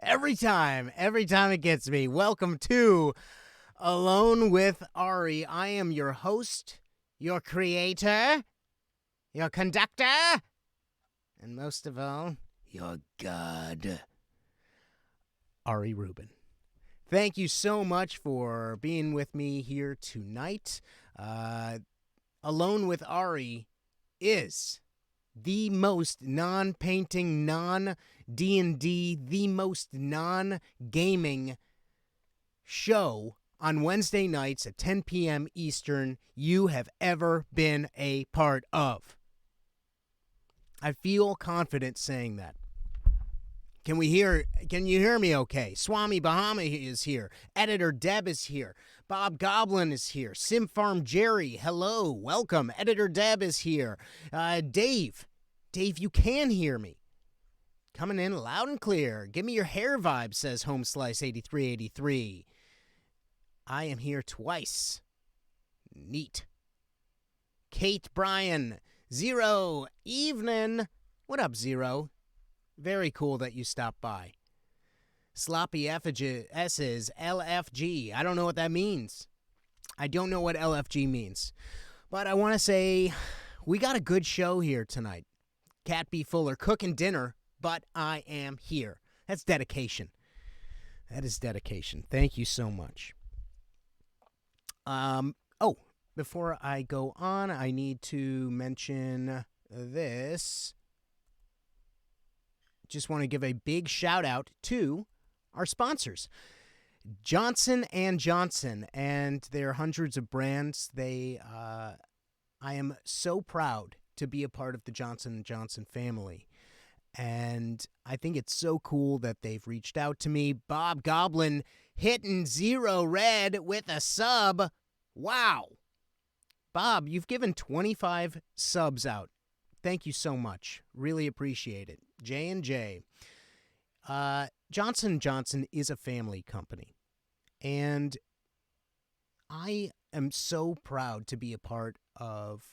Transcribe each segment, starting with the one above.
Every time it gets me. Welcome to Alone with Ari. I am your host, your creator, your conductor, and most of all, your God, Ari Rubin. Thank you so much for being with me here tonight. Alone with Ari is the most non-painting, non-D&D, the most non-gaming show on Wednesday nights at 10 p.m. Eastern you have ever been a part of. I feel confident saying that. Can you hear me okay? Swami Bahama is here. Editor Deb is here. Bob Goblin is here. Sim Farm Jerry, hello, welcome. Editor Deb is here. Dave, you can hear me. Coming in loud and clear. Give me your hair vibe, says Homeslice8383. I am here twice. Neat. Kate Bryan, Zero, evening. What up, Zero? Very cool that you stopped by. Sloppy S's LFG. I don't know what that means. I don't know what LFG means. But I want to say we got a good show here tonight. Cat B. Fuller cooking dinner, but I am here. That's dedication. That is dedication. Thank you so much. Before I go on, I need to mention this. Just want to give a big shout out to our sponsors, Johnson & Johnson, and their hundreds of brands. I am so proud to be a part of the Johnson & Johnson family, and I think it's so cool that they've reached out to me. Bob Goblin hitting Zero Red with a sub. Wow. Bob, you've given 25 subs out. Thank you so much. Really appreciate it. J&J. Johnson & Johnson is a family company, and I am so proud to be a part of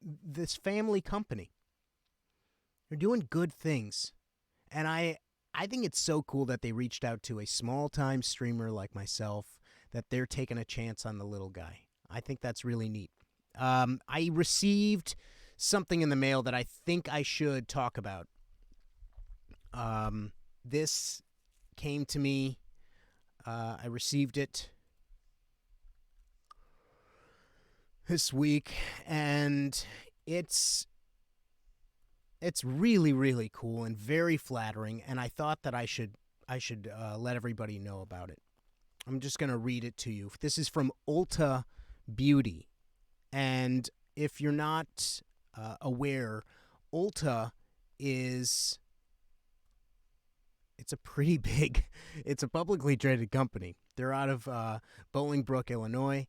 this family company. They're doing good things, and I think it's so cool that they reached out to a small-time streamer like myself, that they're taking a chance on the little guy. I think that's really neat. I received something in the mail that I think I should talk about. This came to me. I received it this week, and it's really, really cool and very flattering, and I thought that I should let everybody know about it. I'm just going to read it to you. This is from Ulta Beauty. And if you're not aware, Ulta it's a publicly traded company. They're out of Bolingbrook, Illinois,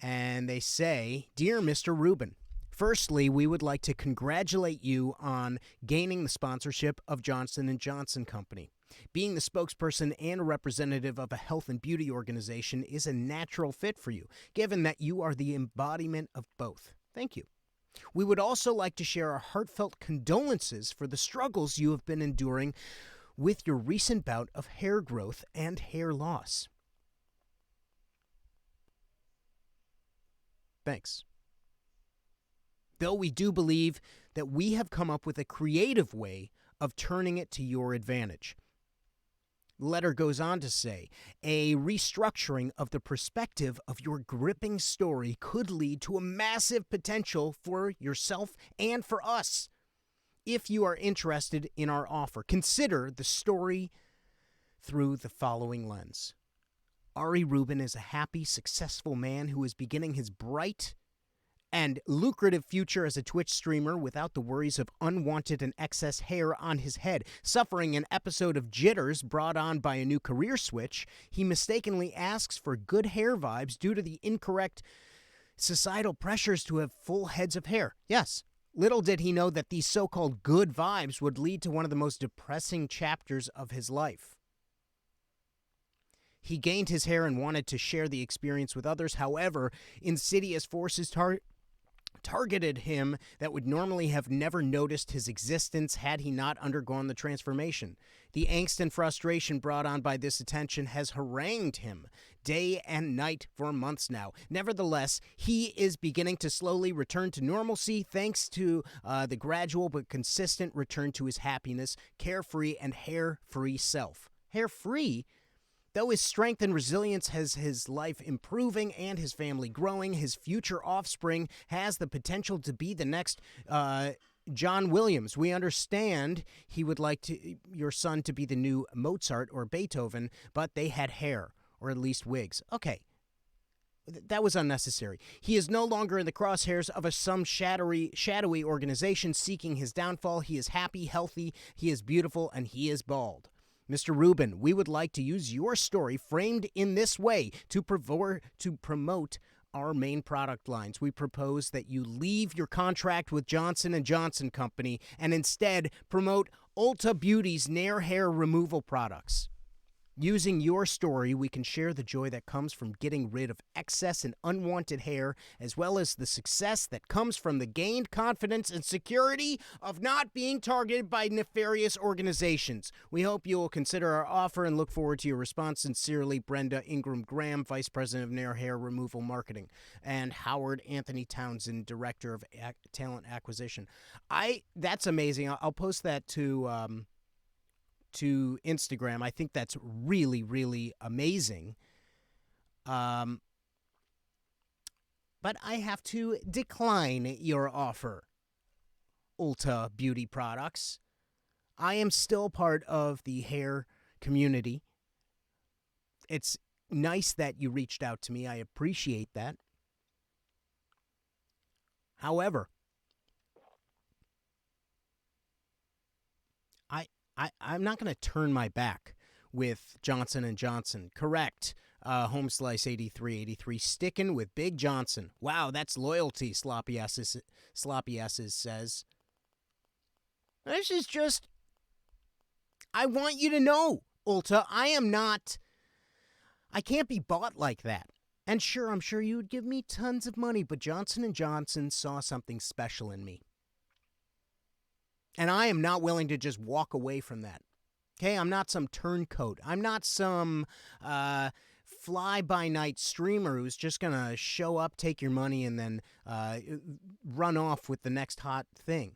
and they say, "Dear Mr. Rubin, firstly, we would like to congratulate you on gaining the sponsorship of Johnson & Johnson Company. Being the spokesperson and a representative of a health and beauty organization is a natural fit for you, given that you are the embodiment of both. Thank you. We would also like to share our heartfelt condolences for the struggles you have been enduring with your recent bout of hair growth and hair loss. Thanks. Though we do believe that we have come up with a creative way of turning it to your advantage." The letter goes on to say, "A restructuring of the perspective of your gripping story could lead to a massive potential for yourself and for us. If you are interested in our offer, consider the story through the following lens. Ari Rubin is a happy, successful man who is beginning his bright and lucrative future as a Twitch streamer without the worries of unwanted and excess hair on his head. Suffering an episode of jitters brought on by a new career switch, he mistakenly asks for good hair vibes due to the incorrect societal pressures to have full heads of hair. Yes, little did he know that these so-called good vibes would lead to one of the most depressing chapters of his life. He gained his hair and wanted to share the experience with others. However, insidious forces targeted him that would normally have never noticed his existence had he not undergone the transformation. The angst and frustration brought on by this attention has harangued him day and night for months now. Nevertheless, he is beginning to slowly return to normalcy thanks to the gradual but consistent return to his happiness, carefree, and hair-free self. Hair-free? Though his strength and resilience has his life improving and his family growing, his future offspring has the potential to be the next John Williams. We understand he would like your son to be the new Mozart or Beethoven, but they had hair, or at least wigs. Okay. That was unnecessary. He is no longer in the crosshairs of some shadowy organization seeking his downfall. He is happy, healthy, he is beautiful, and he is bald. Mr. Rubin, we would like to use your story framed in this way to promote our main product lines. We propose that you leave your contract with Johnson & Johnson Company and instead promote Ulta Beauty's Nair hair removal products. Using your story, we can share the joy that comes from getting rid of excess and unwanted hair, as well as the success that comes from the gained confidence and security of not being targeted by nefarious organizations. We hope you will consider our offer and look forward to your response. Sincerely, Brenda Ingram Graham, Vice President of Nair Hair Removal Marketing, and Howard Anthony Townsend, Director of Talent Acquisition. That's amazing. I'll post that to Instagram. I think that's really, really amazing. But I have to decline your offer, Ulta Beauty Products. I am still part of the hair community. It's nice that you reached out to me. I appreciate that. However, I'm not going to turn my back with Johnson & Johnson. Correct. Home Slice 8383 sticking with Big Johnson. Wow, that's loyalty, Sloppy Asses says. This is just... I want you to know, Ulta, I can't be bought like that. And sure, I'm sure you would give me tons of money, but Johnson & Johnson saw something special in me. And I am not willing to just walk away from that. Okay, I'm not some turncoat. I'm not some fly-by-night streamer who's just going to show up, take your money, and then run off with the next hot thing.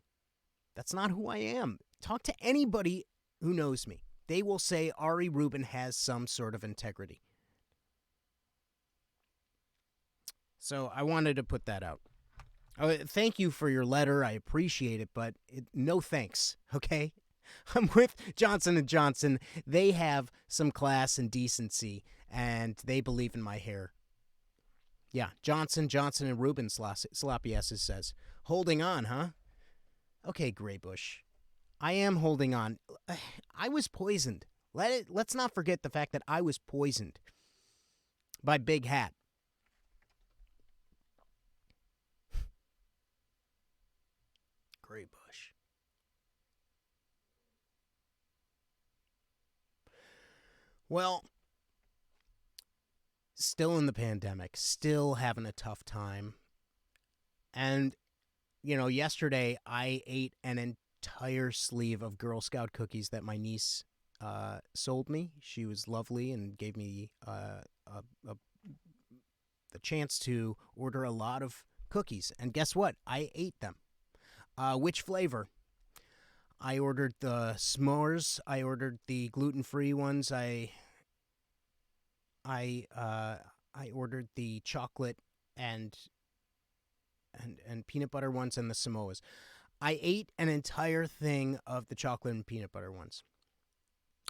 That's not who I am. Talk to anybody who knows me. They will say Ari Rubin has some sort of integrity. So I wanted to put that out. Thank you for your letter. I appreciate it, but no thanks, okay? I'm with Johnson & Johnson. They have some class and decency, and they believe in my hair. Yeah, Johnson and Rubin, Sloppy S's says. Holding on, huh? Okay, Graybush. I am holding on. I was poisoned. Let's not forget the fact that I was poisoned by Big Hat. Graybush. Well, still in the pandemic, still having a tough time. And, yesterday I ate an entire sleeve of Girl Scout cookies that my niece sold me. She was lovely and gave me the chance to order a lot of cookies. And guess what? I ate them. Which flavor? I ordered the s'mores. I ordered the gluten-free ones. I ordered the chocolate and peanut butter ones and the Samoas. I ate an entire thing of the chocolate and peanut butter ones.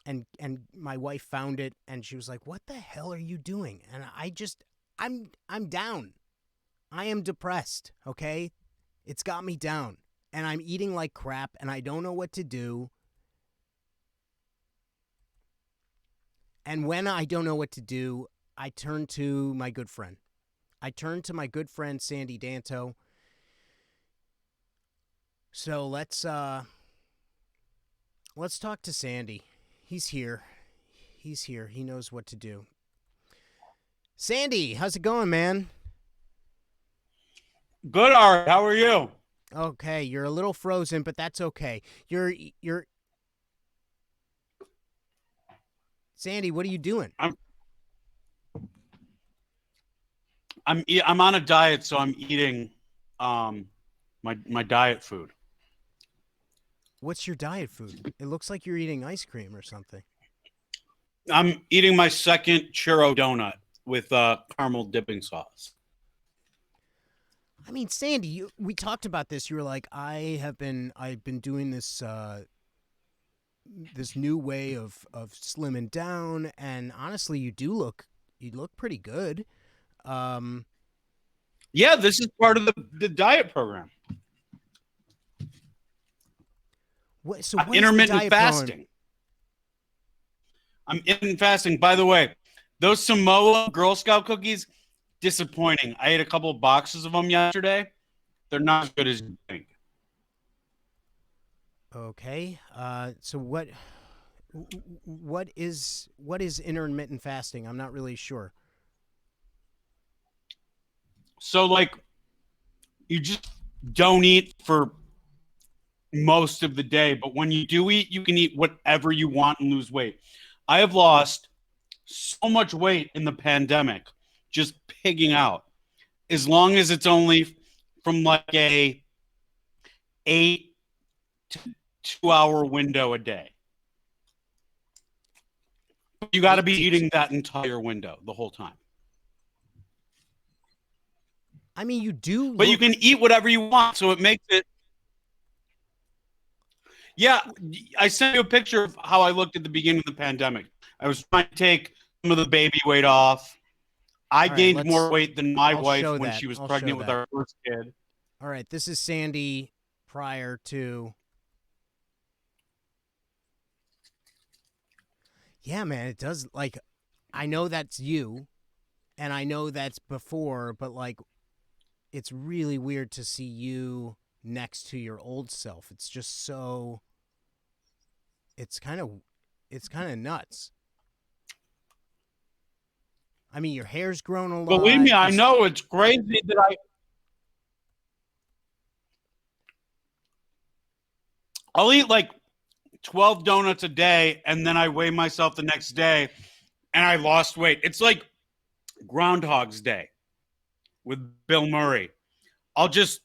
And my wife found it and she was like, "What the hell are you doing?" And I'm down. I am depressed, okay? It's got me down. And I'm eating like crap, and I don't know what to do. And when I don't know what to do, I turn to my good friend. I turn to my good friend, Sandy Danto. So let's talk to Sandy. He's here. He knows what to do. Sandy, how's it going, man? Good, Ari. How are you? Okay, you're a little frozen, but that's okay. You're Sandy, what are you doing? I'm I'm on a diet, so I'm eating um my diet food. What's your diet food? It looks like you're eating ice cream or something. I'm eating my second churro donut with caramel dipping sauce. I mean, Sandy, we talked about this. You were like, I've been doing this new way of slimming down, and honestly, you look pretty good. Um, Yeah, this is part of the diet program. what is the Intermittent diet program? fasting. I'm intermittent fasting. By the way, those Samoa Girl Scout cookies, disappointing. I ate a couple of boxes of them yesterday. They're not as good as you think. Okay. So what is intermittent fasting? I'm not really sure. So like you just don't eat for most of the day, but when you do eat, you can eat whatever you want and lose weight. I have lost so much weight in the pandemic just pigging out. As long as it's only from like a 8 to 2 hour window a day. You got to Eight be to two. eating that entire window the whole time. I mean, you do But you look. can eat whatever you want, so it makes it. Yeah, I sent you a picture of how I looked at the beginning of the pandemic. I was trying to take some of the baby weight off. I All right, gained more let's. weight than my I'll wife show when that. she was I'll show pregnant with that. our first kid. All right, this is Sandy prior to. Yeah, man, it does. Like, I know that's you, and I know that's before, but like, it's really weird to see you next to your old self. It's just so. It's kind of. It's kind of nuts. I mean, your hair's grown a Believe me, lot. I know it's crazy that I'll eat like 12 donuts a day and then I weigh myself the next day and I lost weight. It's like Groundhog's Day with Bill Murray. I'll just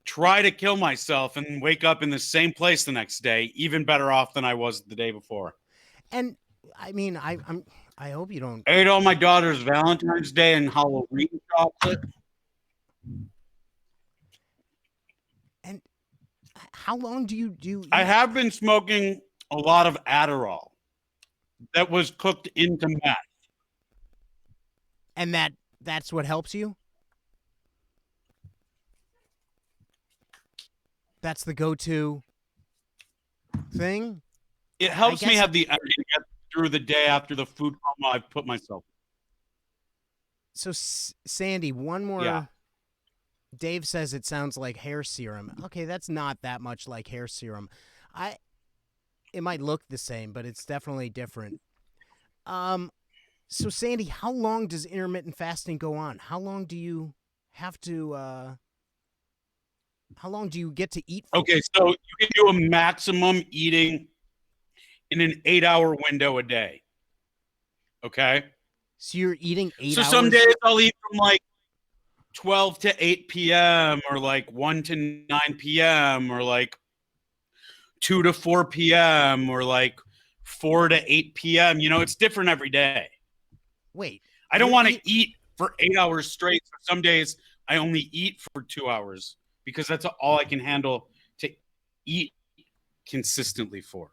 try to kill myself and wake up in the same place the next day, even better off than I was the day before. And I mean, I hope you don't. I ate all my daughter's Valentine's Day and Halloween chocolate. And how long do you I eat? have been smoking a lot of Adderall that was cooked into meth. And that's what helps you. That's the go-to thing. It I helps me guess have the energy to get through the day after the food coma I've put myself. so. Sandy, one Yeah. more. Dave says it sounds like hair serum. Okay, that's not that much like hair serum. I It might look the same, but it's definitely different. Um, so Sandy, how long does intermittent fasting go on? How long do you have to? How long do you get to eat for? Okay, so you can do a maximum eating in an 8 hour window a day. Okay. So you're eating eight So some hours. days I'll eat from like 12 to 8 p.m. or like 1 to 9 p.m. or like 2 to 4 p.m. or like 4 to 8 p.m. You know, it's different every day. Wait, I don't you're want to eat. eat for 8 hours straight. So some days I only eat for 2 hours because that's all I can handle to eat consistently for.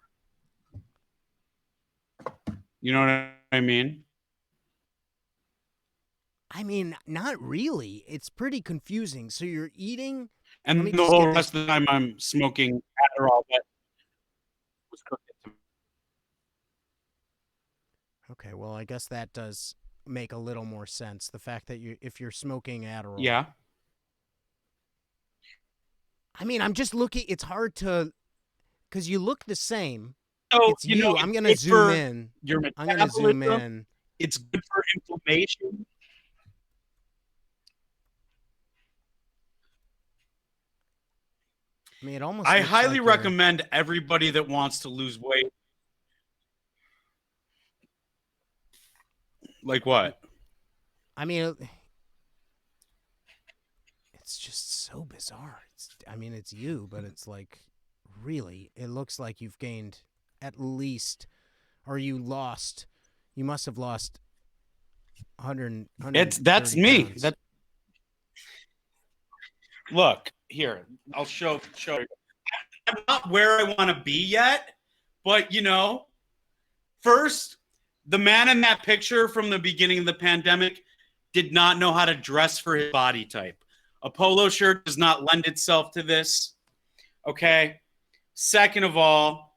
You know what I mean? I mean, not really. It's pretty confusing. So you're eating. Let me And the just whole get this. rest of the time I'm smoking Adderall that was cooked into. Okay, well, I guess that does make a little more sense. The fact that if you're smoking Adderall. Yeah. I mean, I'm just looking. It's hard to because you look the same. So, It's you know, you. I'm it's gonna good zoom for in. your I'm gonna zoom metabolism. in. It's good for inflammation. I mean, it almost I looks highly like you're- recommend everybody that wants to lose weight. Like what? I mean, it's just so bizarre. I mean, it's you, but it's like really, it looks like you've gained at least, or you lost. You must have lost 100. That's me. Pounds. Look here. I'll show you. I'm not where I want to be yet, but first, the man in that picture from the beginning of the pandemic did not know how to dress for his body type. A polo shirt does not lend itself to this. Okay. Second of all,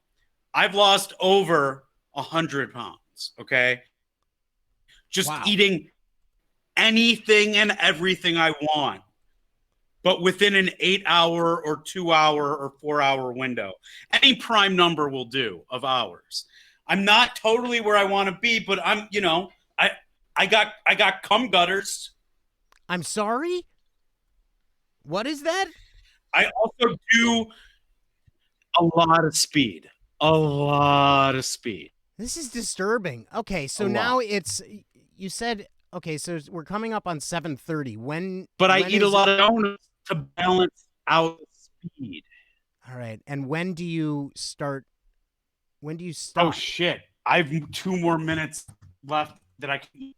I've lost over 100 pounds. Okay. Just Wow. eating anything and everything I want, but within an 8-hour or 2-hour or 4-hour window. Any prime number will do of hours. I'm not totally where I want to be, but I'm, I got cum gutters. I'm sorry? What is that? I also do a lot of speed. A lot of speed. This is disturbing. Okay, so now it's you said okay, so we're coming up on 7:30. But I when eat a is lot of donuts to balance out the speed. All right. And when do you start? When do you stop? Oh shit. I've 2 more minutes left that I can eat.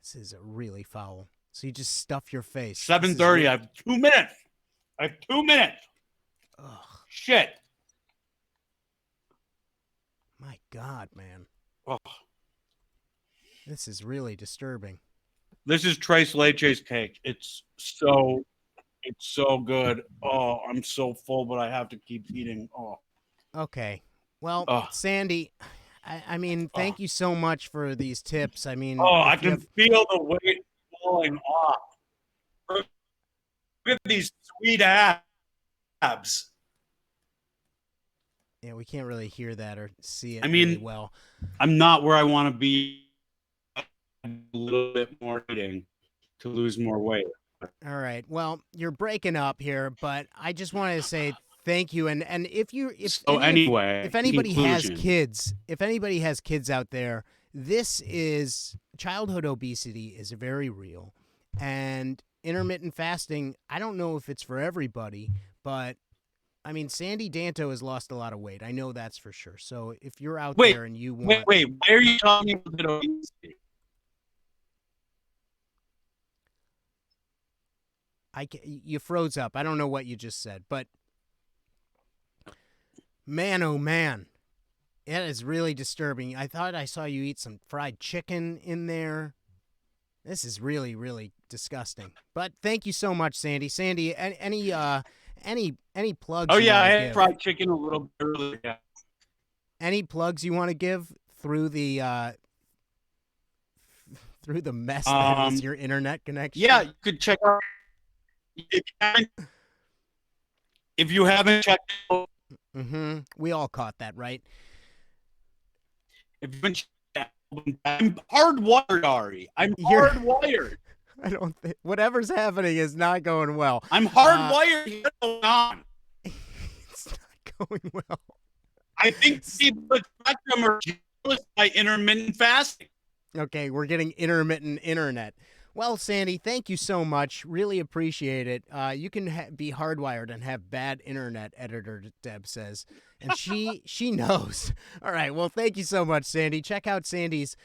This is really foul. So you just stuff your face. 7:30. I have 2 minutes. I have 2 minutes. Ugh, Shit. my God, man. Oh, This is really disturbing. this is Tres Leches cake. It's so good. Oh, I'm so full, but I have to keep eating. Oh. Okay. Well, Ugh. Sandy, I mean, thank you so much for these tips. I mean, Oh, if I you can have- feel the weight falling off. Look at these sweet abs. yeah, we can't really hear that or see it I mean, really well. I'm not where I want to be. A little bit more eating to lose more weight. All right. Well, you're breaking up here, but I just wanted to say thank you. And if So anyway, if anybody has conclusion. kids out there, this is childhood obesity is very real, and intermittent fasting. I don't know if it's for everybody, but I mean, Sandy Danto has lost a lot of weight. I know that's for sure. So if you're out Wait, there and you want, wait, why are you talking about obesity? you froze up. I don't know what you just said, but man, oh man, it is really disturbing. I thought I saw you eat some fried chicken in there. This is really, really disgusting. But thank you so much, Sandy. Sandy, any plugs? Oh you yeah, I wanna had give? fried chicken a little bit earlier. Yeah. Any plugs you want to give through the mess that is your internet connection? Yeah, you could check out. If you haven't checked out, Mm-hmm. We all caught that, right? if you've been checked out, I'm hardwired, Ari. I'm You're- hardwired. I don't think whatever's happening is not going well. I'm hardwired. What's going on? It's not going well. I think people at Spectrum are jealous by intermittent fasting. Okay, we're getting intermittent internet. Well, Sandy, thank you so much. Really appreciate it. You can be hardwired and have bad internet, editor Deb says, and she knows. All right. Well, thank you so much, Sandy. Check out Sandy's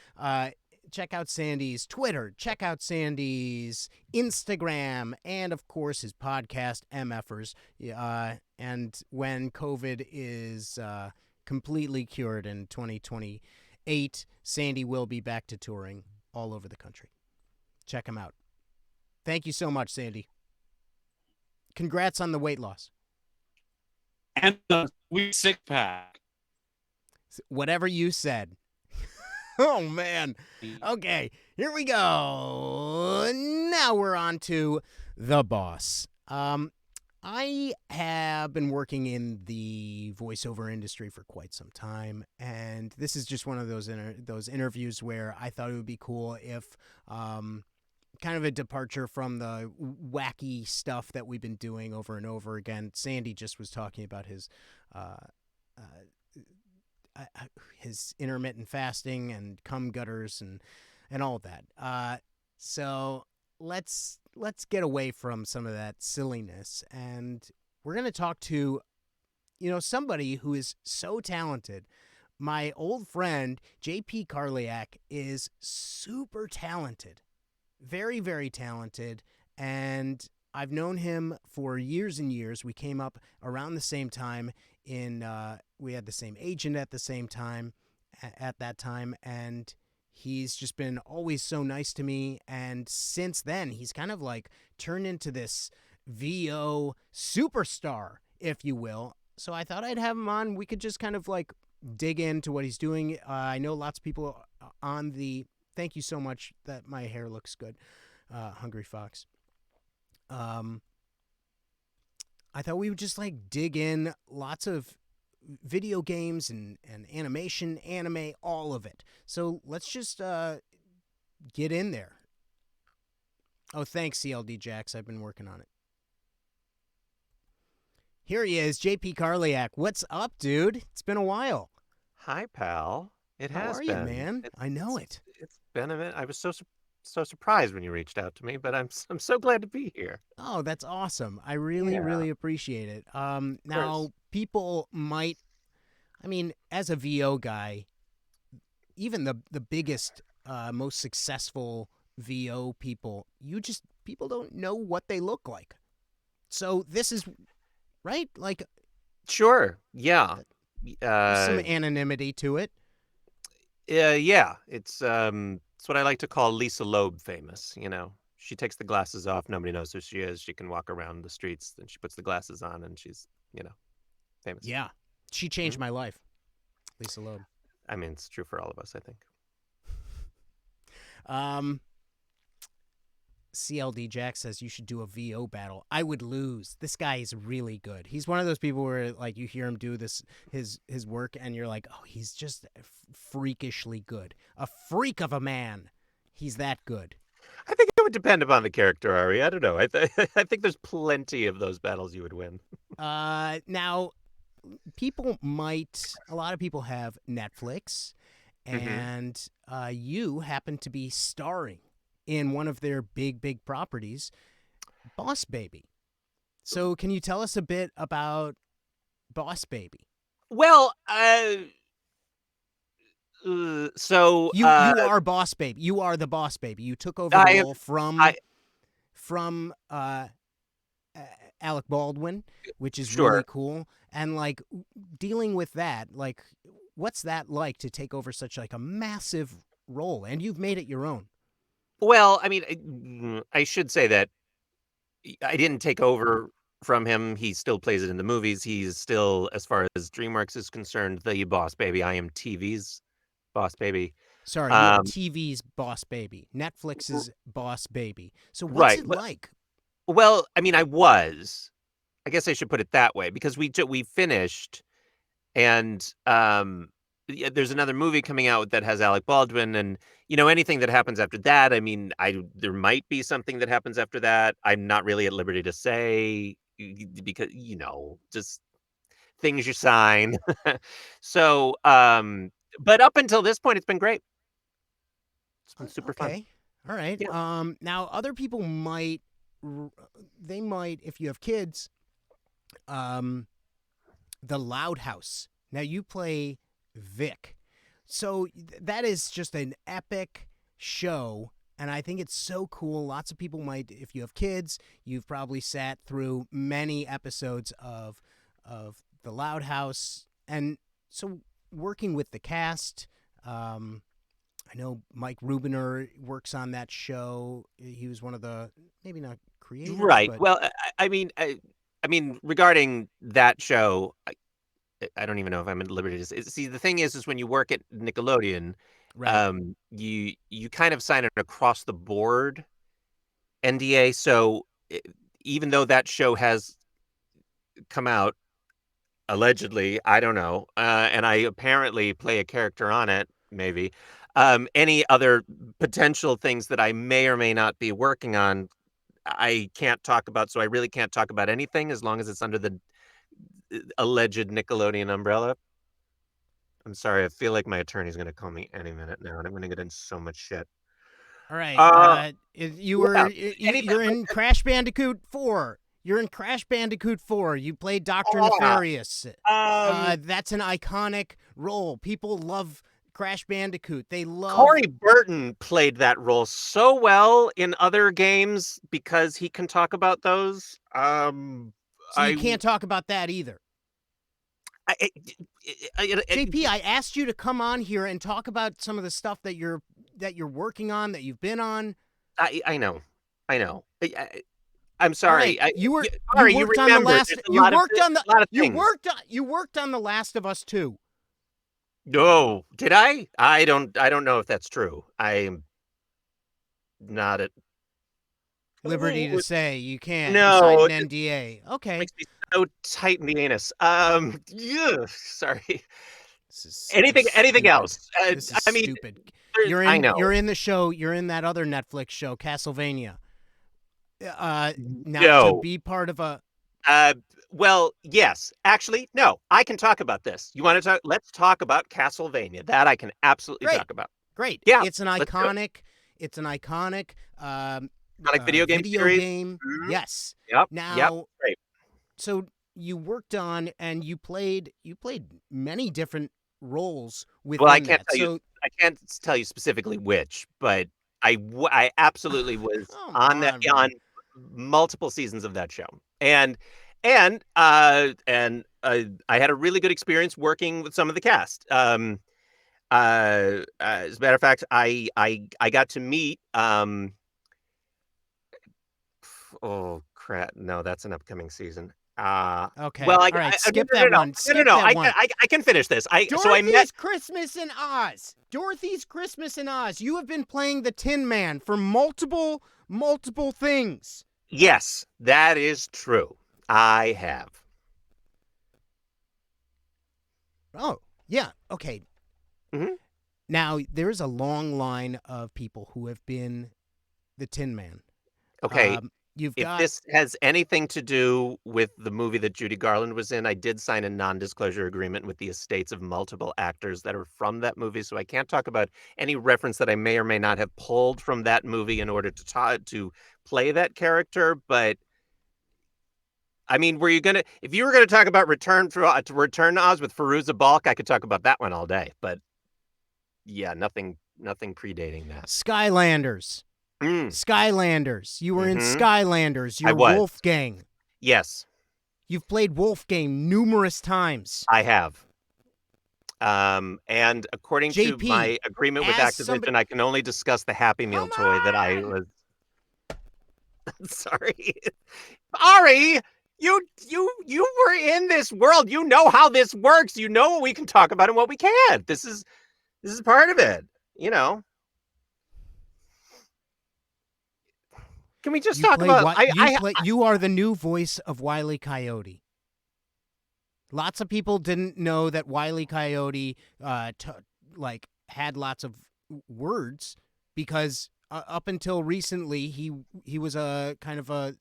Twitter. Check out Sandy's Instagram, and of course his podcast MFers. And when COVID is completely cured in 2028, Sandy will be back to touring all over the country. Check him out. Thank you so much, Sandy. Congrats on the weight loss. And the sweet 6-pack. Whatever you said. Oh, man. Okay, here we go. Now we're on to The Boss. I have been working in the voiceover industry for quite some time, and this is just one of those interviews where I thought it would be cool if kind of a departure from the wacky stuff that we've been doing over and over again. Sandy just was talking about uh, his intermittent fasting and cum gutters and all of that. So let's get away from some of that silliness, and we're gonna talk to somebody who is so talented. My old friend JP Karliak is super talented, very very talented, and I've known him for years and years. We came up around the same time we had the same agent at the same time at that time, and he's just been always so nice to me. And since then, he's kind of like turned into this VO superstar, if you will. So I thought I'd have him on. We could just kind of like dig into what he's doing. I know lots of people on the. Thank you so much. That my hair looks good, Hungry Fox. I thought we would just like dig in lots of video games and animation, anime, all of it. So let's just get in there. Oh, thanks, CLD Jax. I've been working on it. Here he is, JP Karliak. What's up, dude? It's been a while. Hi, pal. It How has are been. you, man? I know it. It's been a minute. I was so surprised when you reached out to me, but I'm so glad to be here. Oh, that's awesome. I really, Yeah, really appreciate it. of Now course. people might, I mean, as a VO guy, even the biggest, most successful VO people, people don't know what they look like. So this is right, like Sure. Yeah. there's some Uh, anonymity to it. yeah. It's what I like to call Lisa Loeb famous. She takes the glasses off. Nobody knows who she is. She can walk around the streets. Then she puts the glasses on, and she's famous. Yeah, she Mhm. changed my life, Lisa Loeb. I mean, it's true for all of us, I think. Um, CLD Jack says you should do a VO battle. I would lose. This guy is really good. He's one of those people where like you hear him do his work and you're like, "Oh, he's just freakishly good. A freak of a man. He's that good." I think it would depend upon the character, Ari. I don't know. I think there's plenty of those battles you would win. Now a lot of people have Netflix, Hmm. and you happen to be starring in one of their big properties, Boss Baby. So can you tell us a bit about Boss Baby? Well, so You are Boss Baby. You are the Boss Baby. You took over the I role I from Alec Baldwin, which is really sure. cool. And like dealing with that, like what's that like to take over such like a massive role, and you've made it your own? Well, I mean, I should say that I didn't take over from him. He still plays it in the movies. He's still, as far as DreamWorks is concerned, the boss baby. I am TV's boss baby. Sorry, you are Um, TV's Boss Baby, r- Netflix's Boss Baby. So what's right. it like? Well, I mean, I was. I guess I should put it that way because we finished. And, yeah, there's another movie coming out that has Alec Baldwin, and, anything that happens after that, I mean, there might be something that happens after that. I'm not really at liberty to say because, just things you sign. So, but up until this point, it's been great. It's been super fun. Okay, all right. Yeah. Now other people might, they might, if you have kids, um, the Loud House. Now you play Vic, so that is just an epic show, and I think it's so cool. Lots of people might, if you have kids, you've probably sat through many episodes of the Loud House, and so working with the cast. I know Mike Rubiner works on that show. He was one of the maybe not creators, Right. but Well, I mean, regarding that show, I don't even know if I'm at liberty to say. See, the thing is when you work at Nickelodeon, right. you kind of sign an across the board NDA. So even though that show has come out allegedly, I don't know, and I apparently play a character on it, maybe. Any other potential things that I may or may not be working on, I can't talk about. So I really can't talk about anything as long as it's under the alleged Nickelodeon umbrella. I'm sorry. I feel like my attorney's going to call me any minute now, and I'm going to get in so much shit. All right. Yeah, anything. You're in Crash Bandicoot 4. You're in Crash Bandicoot 4. You played Dr. Ah, Nefarious. That's an iconic role. People love Crash Bandicoot. They love Corey Burton played that role so well in other games because he can talk about those. So you can't talk about that either. JP, I asked you to come on here and talk about some of the stuff that you're working on, that you've been on. I know. I'm sorry. Right. You worked on the last. You worked on The Last of Us 2. No, did I? I don't know if that's true. I'm not at liberty to say you can't. No, you signed an NDA. Okay. Makes me so tight in the anus. Yeah, sorry. This is Anything stupid. else? This is I mean, stupid. I know. You're in the show. You're in that other Netflix show, Castlevania. Now No. to be part of a. Well, yes. Actually, no. I can talk about this. You want to talk? Let's talk about Castlevania. That I can absolutely talk about. Great. Yeah. It's an iconic. It's an iconic. Like video game series. Mm-hmm. Yes. Yep. Now. Yep. Great. So you worked on and you played many different roles within Well, I can't that. tell you. I can't tell you specifically which, but I absolutely was on multiple seasons of that show, and I had a really good experience working with some of the cast. As a matter of fact, I got to meet. Oh crap! No, that's an upcoming season. Okay. Well, all right. Skip that one. No. I can finish this. Dorothy's Christmas in Oz. Dorothy's Christmas in Oz. You have been playing the Tin Man for multiple things. Yes, that is true. I have. Oh, yeah. Okay. Mm-hmm. Now, there's a long line of people who have been the Tin Man. Okay. If this has anything to do with the movie that Judy Garland was in, I did sign a non-disclosure agreement with the estates of multiple actors that are from that movie, so I can't talk about any reference that I may or may not have pulled from that movie in order to play that character. But I mean, if you were gonna talk about Return to Oz with Fairuza Balk, I could talk about that one all day. But yeah, nothing predating that. Skylanders. Skylanders. You were in Skylanders. You're Wolfgang. Yes. You've played Wolfgang numerous times. I have. And according to my agreement with Activision, I can only discuss the Happy Meal toy that I was. Sorry, Ari. You were in this world. You know how this works. You know what we can talk about and what we can't. This is part of it. You know. Can we just talk about? You are the new voice of Wile E. Coyote. Lots of people didn't know that Wile E. Coyote had lots of words because up until recently he was a kind of a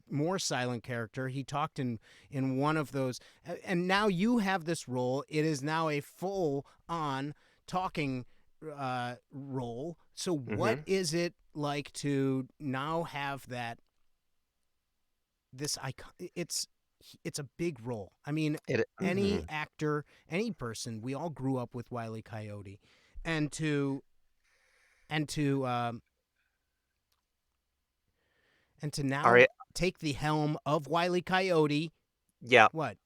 more silent character. He talked in one of those, and now you have this role. It is now a full on talking role. So what is it like to now have that? This icon, it's a big role. I mean, any actor, any person, we all grew up with Wile E. Coyote, and to now take the helm of Wile E. Coyote. Yeah. What?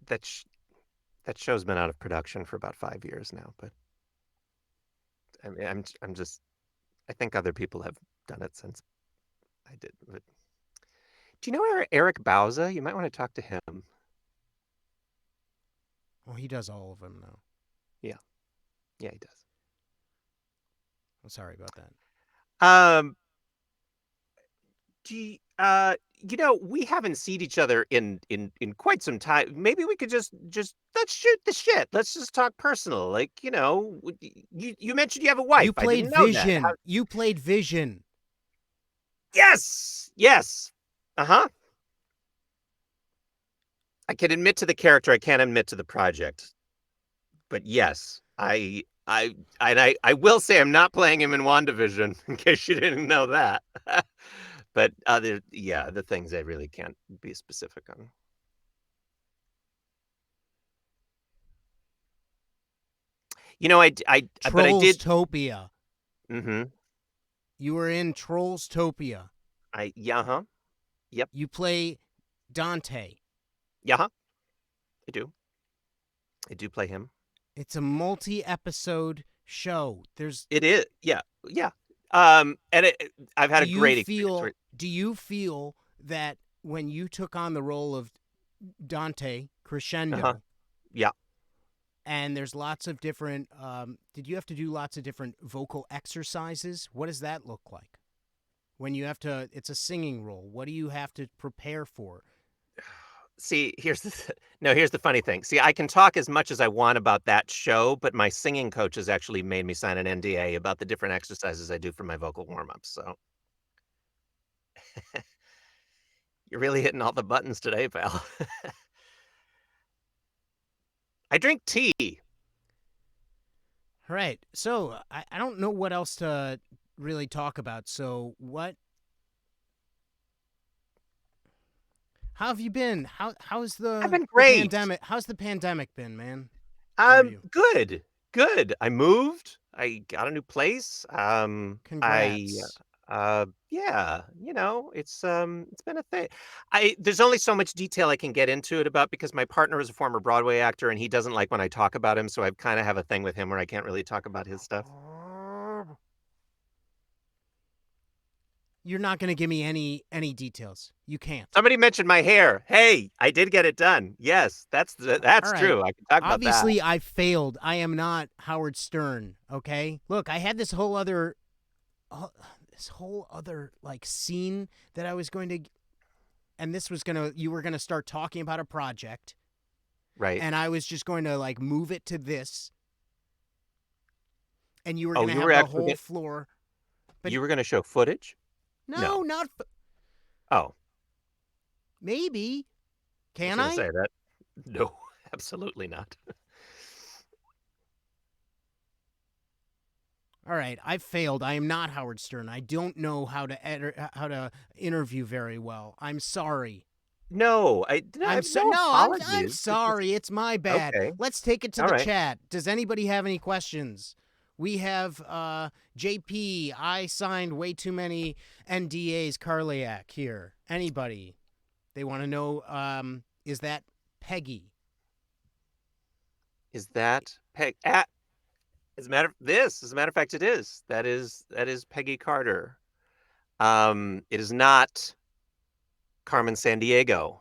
That show's been out of production for about 5 years now, but I mean, I'm just, I think other people have done it since I did. But do you know Eric Bauza? You might want to talk to him. Well, he does all of them now. Yeah, he does. I'm sorry about that. We haven't seen each other in quite some time. Maybe we could just let's shoot the shit. Let's just talk personal. Like, you mentioned you have a wife. You I played didn't know that. Vision. You played Vision. Yes. Yes. Uh-huh. I can admit to the character, I can't admit to the project. But yes, I will say I'm not playing him in WandaVision, in case you didn't know that. But the things I really can't be specific on. But I did. Trollstopia. Mm-hmm. You were in Trollstopia. Yeah. Yep. You play Dante. Yeah. I do. I do play him. It's a multi-episode show. It is. Yeah. Yeah. And I've had a great experience. Do you feel that when you took on the role of Dante Crescendo, yeah, and there's lots of different, did you have to do lots of different vocal exercises? What does that look like? When you have to, it's a singing role. What do you have to prepare for? See, here's the funny thing. See, I can talk as much as I want about that show, but my singing coach has actually made me sign an NDA about the different exercises I do for my vocal warm-ups. So you're really hitting all the buttons today, pal. I drink tea. All right. So I don't know what else to really talk about. So how have you been? How's the I've been great. Pandemic? How's the pandemic been, man? Good. I moved. I got a new place. Congrats. Yeah, it's been a thing. There's only so much detail I can get into it about because my partner is a former Broadway actor and he doesn't like when I talk about him, so I kind of have a thing with him where I can't really talk about his stuff. You're not going to give me any details. You can't. Somebody mentioned my hair. Hey, I did get it done. Yes, that's right. true. I can talk about that. Obviously, I failed. I am not Howard Stern, okay? Look, I had this whole other like scene that I was going to, and you were going to start talking about a project. Right. And I was just going to like move it to this. And you were going to have the whole floor. But you were going to show footage? No. Not. Oh. Maybe. Can I? Say that? No, absolutely not. All right, I failed. I am not Howard Stern. I don't know how to interview very well. I'm sorry. No, I'm sorry. It's my bad. Okay. Let's take it to the chat. Does anybody have any questions? We have JP. I signed way too many NDAs. Carliac here. Anybody? They want to know. Is that Peggy? Is that Peg? As a matter of fact, it is. That is Peggy Carter. It is not Carmen Sandiego.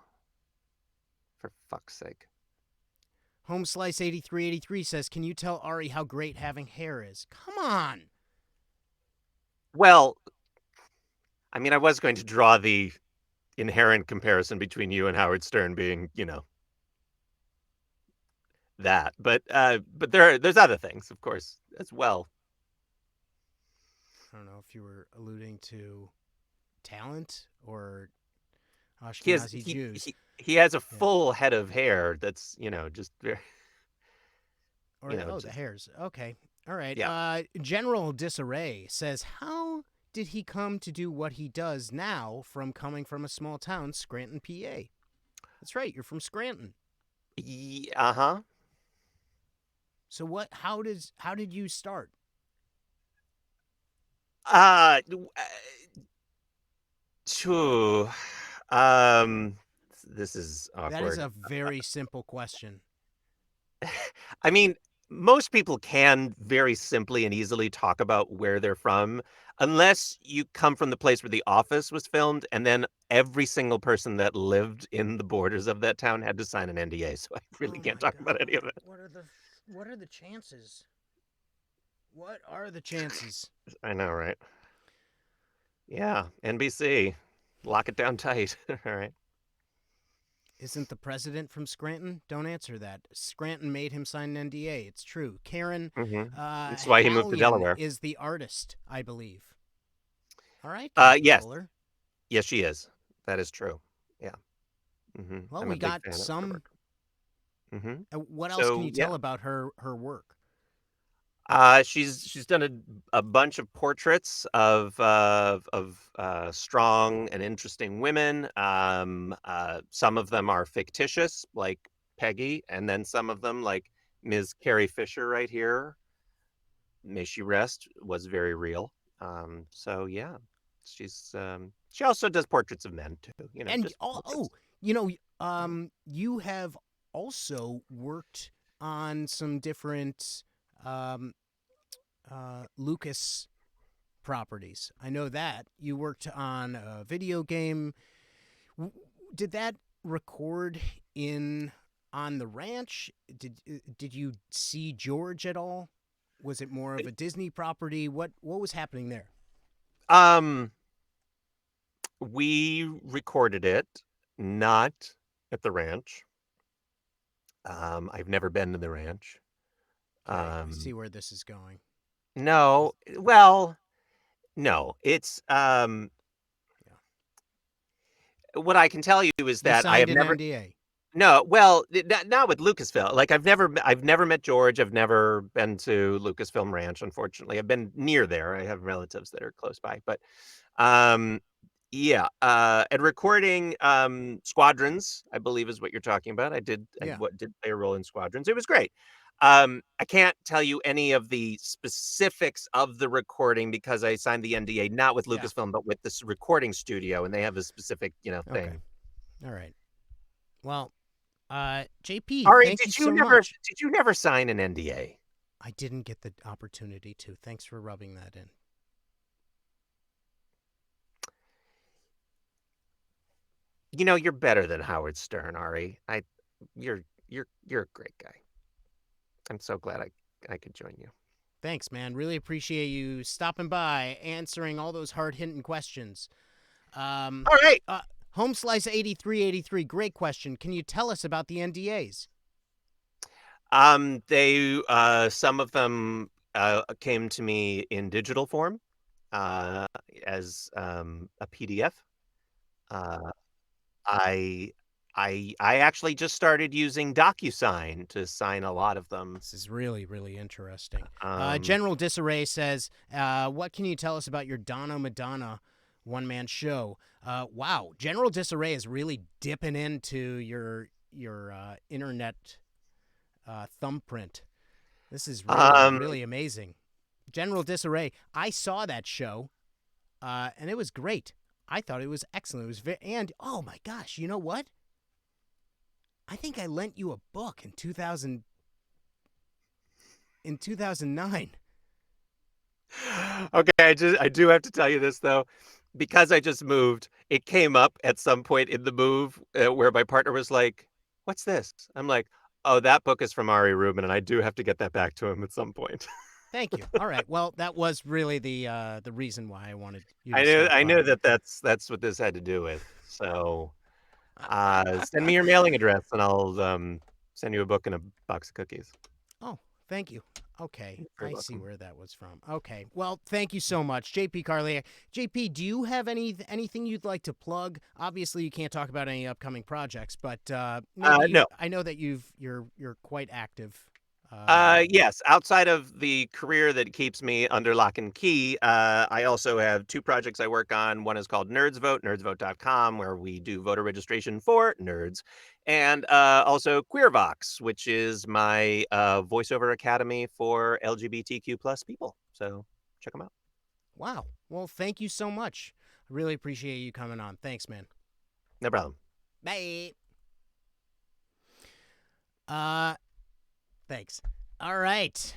For fuck's sake. Home Slice 8383 says, "Can you tell Ari how great having hair is?" Come on. Well, I mean, I was going to draw the inherent comparison between you and Howard Stern being, that, but there's other things, of course, as well. I don't know if you were alluding to talent or Ashkenazi Jews. He has a full head of hair that's, just very... the hairs. Okay. All right. Yeah. General Disarray says, how did he come to do what he does now from coming from a small town, Scranton, PA? That's right. You're from Scranton. Uh-huh. So how did you start? This is awkward. That is a very simple question. I mean, most people can very simply and easily talk about where they're from, unless you come from the place where The Office was filmed, and then every single person that lived in the borders of that town had to sign an NDA, so I really can't talk about any of it. What are the chances? What are the chances? I know, right? Yeah, NBC. Lock it down tight. All right. Isn't the president from Scranton? Don't answer that. Scranton made him sign an NDA. It's true. Karen That's why he moved to Hallion Delaware. is the artist, I believe. All right, Yes. Fuller. Yes, she is. That is true. Yeah. Well, I'm we a big got fan of her some. work. What else can So you yeah, tell about her work? she's done a bunch of portraits of strong and interesting women. Some of them are fictitious, like Peggy, and then some of them, like Ms. Carrie Fisher right here, may she rest, was very real. So yeah, she's she also does portraits of men too. And Just portraits. you have also worked on some different um, Lucas properties. I know that you worked on a video game. Did that record in on the ranch? Did you see George at all? Was it more of a Disney property? What was happening there? Um, we recorded it not at the ranch. I've never been to the ranch. Okay, I see where this is going. No, well, no. It's what I can tell you is You that I have signed an never. NDA. No, well, not with Lucasfilm. Like I've never met George. I've never been to Lucasfilm Ranch. Unfortunately, I've been near there. I have relatives that are close by, but yeah. And recording Squadrons, I believe, is what you're talking about. I did Yeah. did play a role in Squadrons. It was great. I can't tell you any of the specifics of the recording because I signed the NDA not with Yeah. Lucasfilm, but with this recording studio, and they have a specific, thing. Okay. All right. Well, JP, Ari, thank you so much. did you never sign an NDA? I didn't get the opportunity to. Thanks for rubbing that in. You're better than Howard Stern, Ari. You're a great guy. I'm so glad I could join you. Thanks, man. Really appreciate you stopping by, answering all those hard-hitting questions. All right. Homeslice 8383, great question. Can you tell us about the NDAs? They some of them came to me in digital form, as a PDF. I actually just started using DocuSign to sign a lot of them. This is really, really interesting. Um, General Disarray says, what can you tell us about your Donna Madonna one-man show? Wow, General Disarray is really dipping into your internet thumbprint. This is really, really amazing. General Disarray, I saw that show, and it was great. I thought it was excellent. It was and oh my gosh, you know what? I think I lent you a book in 2009. Okay, I do have to tell you this though, because I just moved. It came up at some point in the move where my partner was like, "What's this?" I'm like, "Oh, that book is from Ari Rubin, and I do have to get that back to him at some point." Thank you. All right. Well, that was really the reason why I wanted you to I know stop that that's what this had to do with. So, send me your mailing address, and I'll send you a book and a box of cookies. Oh, thank you. Okay, You're I see welcome. where that was from. Okay, well, thank you so much, JP Carlier. JP, do you have anything you'd like to plug? Obviously, you can't talk about any upcoming projects, but maybe No. I know that you're quite active. Yes, outside of the career that keeps me under lock and key, I also have two projects I work on. One is called Nerds Vote, nerdsvote.com, where we do voter registration for nerds. And also QueerVox, which is my voiceover academy for LGBTQ plus people. So check them out. Wow. Well, thank you so much. I really appreciate you coming on. Thanks, man. No problem. Bye. Thanks. All right.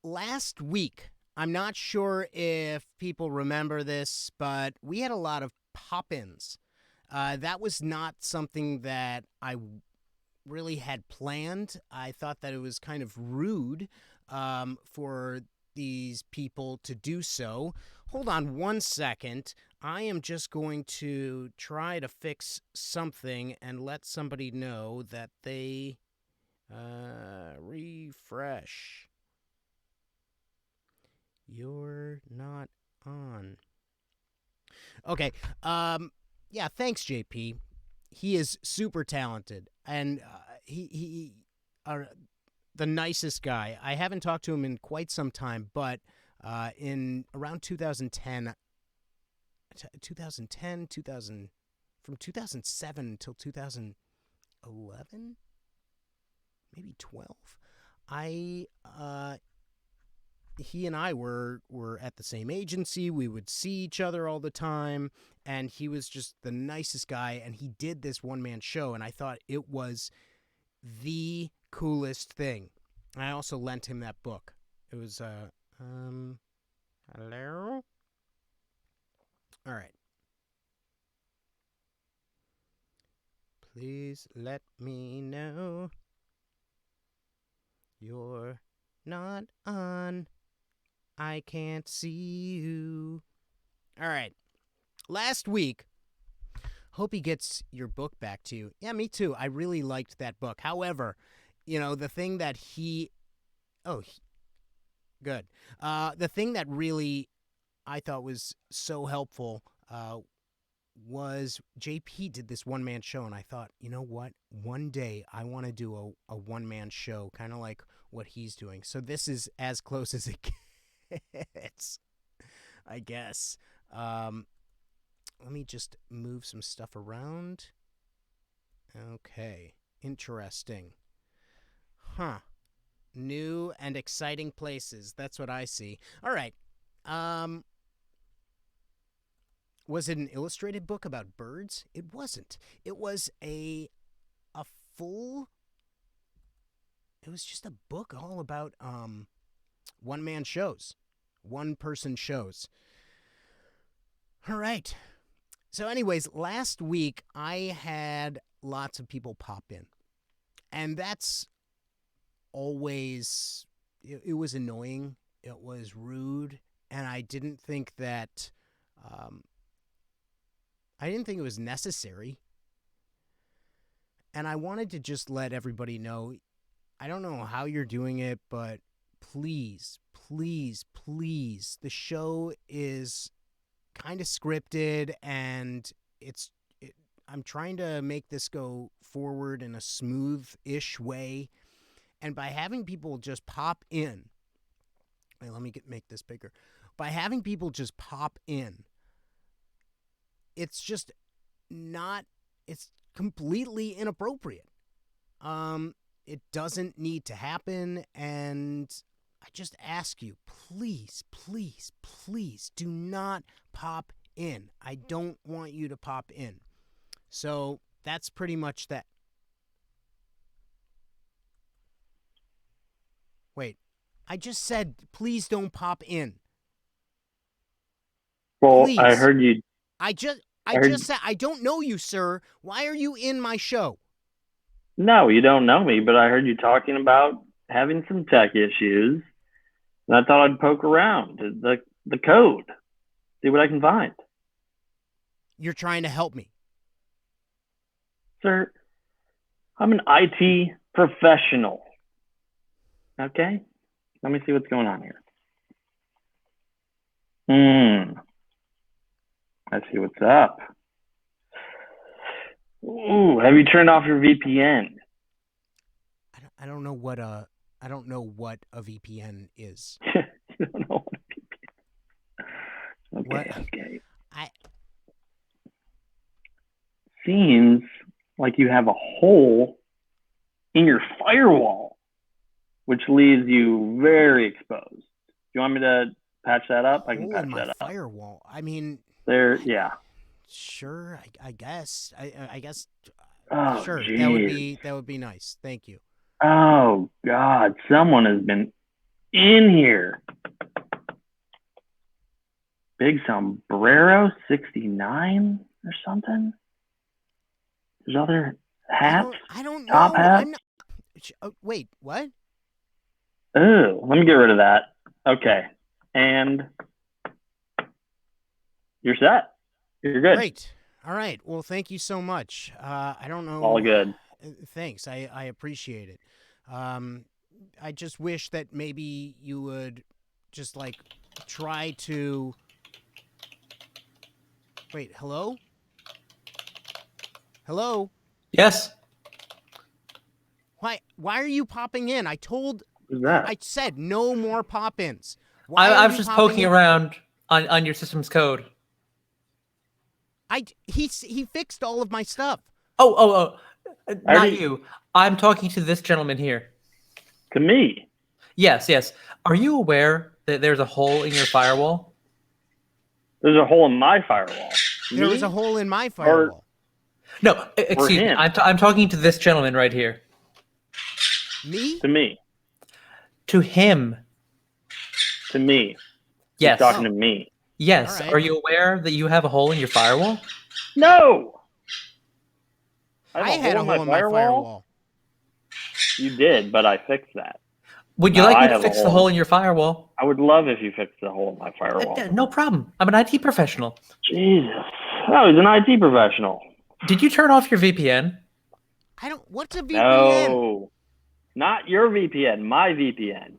Last week, I'm not sure if people remember this, but we had a lot of pop-ins. That was not something that I really had planned. I thought that it was kind of rude for these people to do so. Hold on one second. I am just going to try to fix something and let somebody know that they refresh. You're not on. Okay. Yeah, thanks, JP. He is super talented, and he the nicest guy. I haven't talked to him in quite some time, but in around 2010, 2000, from 2007 until 2011, maybe 12, I he and I were at the same agency. We would see each other all the time, and he was just the nicest guy, and he did this one-man show, and I thought it was the coolest thing. I also lent him that book. It was hello? All right. Please let me know you're not on. I can't see you. All right. Last week, hope he gets your book back to you. Yeah, me too. I really liked that book. However, the thing that good. The thing that really I thought was so helpful was JP did this one-man show, and I thought, you know what? One day I want to do a one-man show, kind of like what he's doing. So this is as close as it gets, I guess. Let me just move some stuff around. Okay, interesting. Huh. New and exciting places. That's what I see. All right. Was it an illustrated book about birds? It wasn't. It was a full. It was just a book all about one-man shows, one-person shows. All right. So, anyways, last week I had lots of people pop in, and that's always. It was annoying. It was rude, and I didn't think that. I didn't think it was necessary. And I wanted to just let everybody know, I don't know how you're doing it, but please, please, please, the show is kind of scripted, and I'm trying to make this go forward in a smooth-ish way. And by having people just pop in, let me make this bigger. By having people just pop in, it's just not, it's completely inappropriate. It doesn't need to happen, and I just ask you, please, please, please do not pop in. I don't want you to pop in. So that's pretty much that. Wait, I just said, please don't pop in. Well, Please. I heard you. I just said, I don't know you, sir. Why are you in my show? No, you don't know me, but I heard you talking about having some tech issues, and I thought I'd poke around the code, see what I can find. You're trying to help me. Sir, I'm an IT professional. Okay? Let me see what's going on here. I see what's up. Ooh, have you turned off your VPN? I don't know what a VPN is. You don't know what a VPN. Okay, What? okay. I Seems like you have a hole in your firewall, which leaves you very exposed. Do you want me to patch that up? I can hole patch in my that up. firewall. I mean, Yeah. sure. I guess. I guess. Oh, Sure. geez. That would be nice. Thank you. Oh, God. Someone has been in here. Big Sombrero 69 or something? There's other hats? I don't know. Top hats? I'm not. Wait. What? Oh, let me get rid of that. Okay. And you're set. You're good. Great. All right. Well, thank you so much. I don't know. All good. Thanks. I appreciate it. I just wish that maybe you would just like try to. Wait. Hello. Hello. Yes. Why are you popping in? I Who's that? said no more pop-ins. Why I are was you just popping poking in? around on your system's code. He fixed all of my stuff. Oh. Not already- you. I'm talking to this gentleman here. To me. Yes. Are you aware that there's a hole in your firewall? There's a hole in my firewall. There was Me? a hole in my firewall. No, excuse me. him. I'm talking to this gentleman right here. Me? To me. To him. To me. Yes. He's talking to me. Yes. All right. Are you aware that you have a hole in your firewall? No. I had a hole in my firewall. You did, but I fixed that. Would you No, like I me to have a fix the hole. hole in your firewall? I would love if you fixed the hole in my firewall. No problem. I'm an IT professional. Jesus. Oh, he's an IT professional. Did you turn off your VPN? I don't. What's a VPN? No. Not your VPN, my VPN.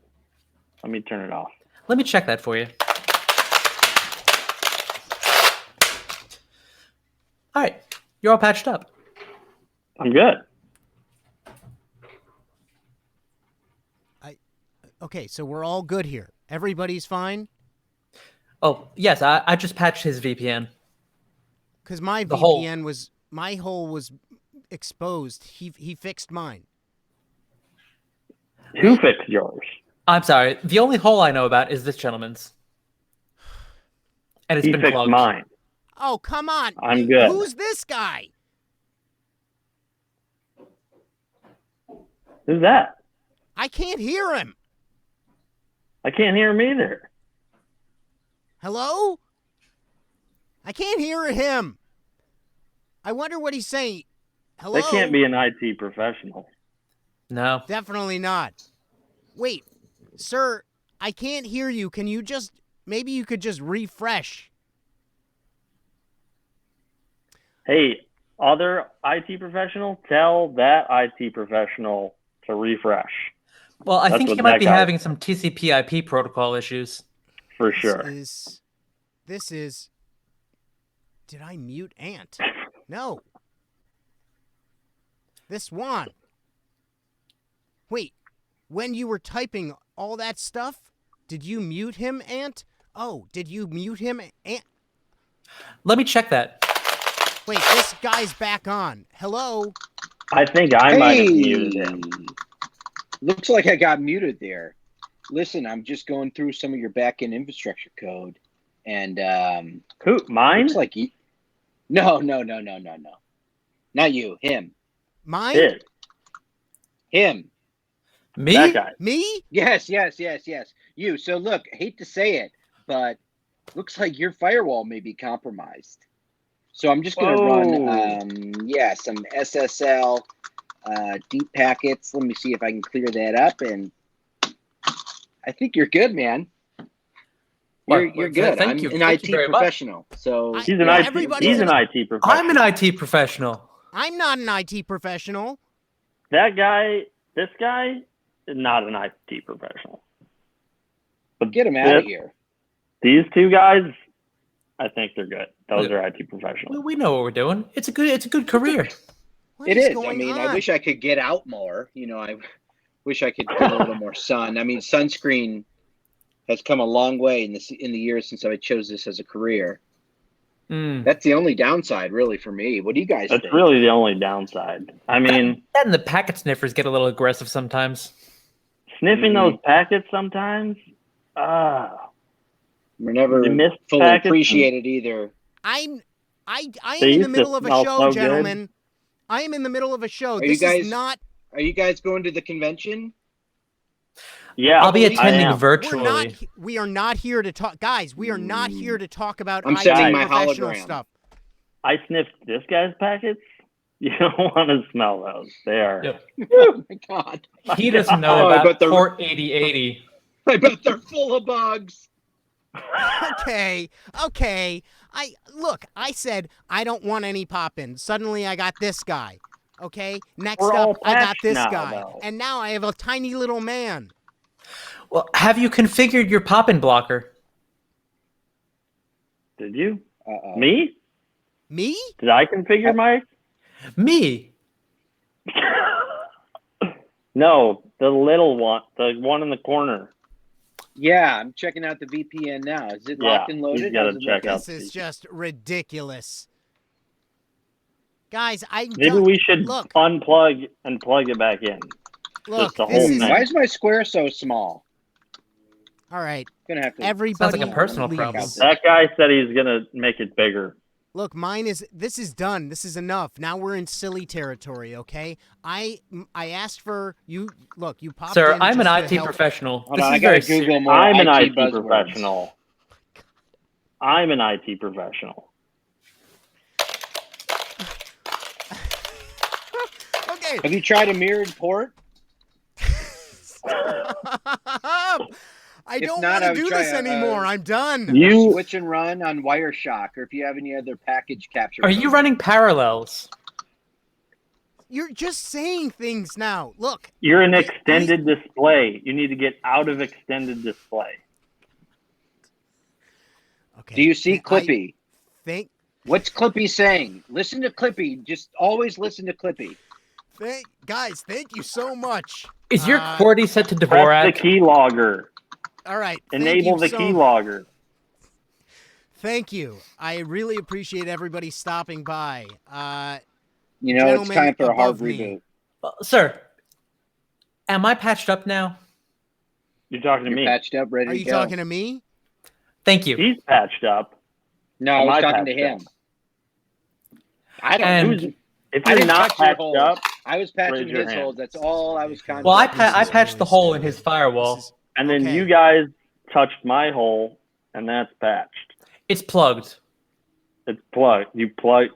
Let me turn it off. Let me check that for you. All right. You're all patched up. I'm good. Okay, so we're all good here. Everybody's fine. Oh, yes. I just patched his VPN. Because my The hole. VPN was my hole was exposed. He fixed mine. Who fixed yours? I'm sorry. The only hole I know about is this gentleman's. And it's He been fixed plugged. mine. Oh, come on. I'm good. Who's this guy? Who's that? I can't hear him. I can't hear him either. Hello? I can't hear him. I wonder what he's saying. Hello? They can't be an IT professional. No. Definitely not. Wait, sir, I can't hear you. Can you just, maybe you could just refresh? Hey, other IT professional, tell that IT professional to refresh Well, I That's think what he might that be guy- having some TCP/IP protocol issues. for sure. This is, did I mute Ant? No. This one. Wait, when you were typing all that stuff, did you mute him, Ant? Oh, did you mute him, Ant? Let me check that. Wait, this guy's back on. Hello? I think I might have muted him. Looks like I got muted there. Listen, I'm just going through some of your backend infrastructure code, and Who? Mine? looks like you. No, not you. Him. Mine? His. Him. Me? That guy. Me? Yes. You. So look, hate to say it, but looks like your firewall may be compromised. So I'm just going to run, some SSL deep packets. Let me see if I can clear that up, and I think you're good, man. You're Well, good. thank I'm you. an Thank IT you very much. professional. So He's an Yeah, IT. everybody's He's an- an IT professional. I'm an IT professional. I'm not an IT professional. That guy. This guy is not an IT professional. But get him out of here. These two guys, I think they're good. Those are IT professionals. We know what we're doing. It's a good career. What It is. I going mean, on? I wish I could get out more. You know, I wish I could get a little more sun. I mean, sunscreen has come a long way in the years since I chose this as a career. Mm. That's the only downside, really, for me. What do you guys That's think? really the only downside. I mean, That and the packet sniffers get a little aggressive sometimes. sniffing Mhm. those packets sometimes. We're never You missed fully packets appreciated either. I am They in the used to middle of a smell show, so good. gentlemen. I am in the middle of a show. Are you This guys- is not. Are you guys going to the convention? Yeah, I'll be I attending am. virtually. We are not here to talk, guys. We are not here to talk about I'm IT sending my professional hologram. stuff. I sniffed this guy's packets. You don't want to smell those. They are. Yep. Oh my god! He doesn't know Oh, I bet about they're- port 8080. I bet they're full of bugs. Okay, okay. I said I don't want any pop-ins. Suddenly I got this guy. Okay? Next We're up, all I got patched this now, guy. though. And now I have a tiny little man. Well, have you configured your pop-in blocker? Did you? Uh-oh. Me? Me? Did I configure my? Me. No, the little one, the one in the corner. Yeah, I'm checking out the VPN now. Is it Yeah, locked and he's loaded? gotta How's it check looking? out This is just ridiculous. Guys, Maybe we should look, unplug and plug it back in. look, the this whole is thing. Why is my square so small? all right. Gonna have to. Everybody, Sounds like a personal please. problem. That guy said he's gonna make it bigger. Look, this is done. This is enough. Now we're in silly territory, okay? I asked for you. Look, you popped Sir, in I'm an just to IT help. professional. Hold This on, is I gotta very Google more I'm an IT IT buzzwords. professional. I'm an IT professional. Okay. Have you tried a mirrored port? I If don't not, want I to would do try this a- anymore. I'm done. You Switch and run on Wireshark, or if you have any other package capture. Are you running Parallels? You're just saying things now. Look, You're an extended display. You need to get out of extended display. okay. Do you see I Clippy? think What's Clippy saying? Listen to Clippy. Just always listen to Clippy. guys, thank you so much. Is your Uh, QWERTY set to Press Dvorak? the keylogger. All right. Thank Enable you the so keylogger. Thank you. I really appreciate everybody stopping by. You know, it's Gentlemen time for a hard above me. reboot. Sir, am I patched up now? You're talking to You're me. patched up, ready Are to you go. talking to me? Thank you. He's patched up. No, I Am was I talking to patched him. up? I don't And- know. Who's, if I you're didn't not touch your patched holes. up, I was patching Raise your his hand. holes. That's all I was contemplating. Well, This I is patched the really hole in stupid. his firewall. This is- and then okay. you guys touched my hole, and that's patched. It's plugged. It's plugged. You plug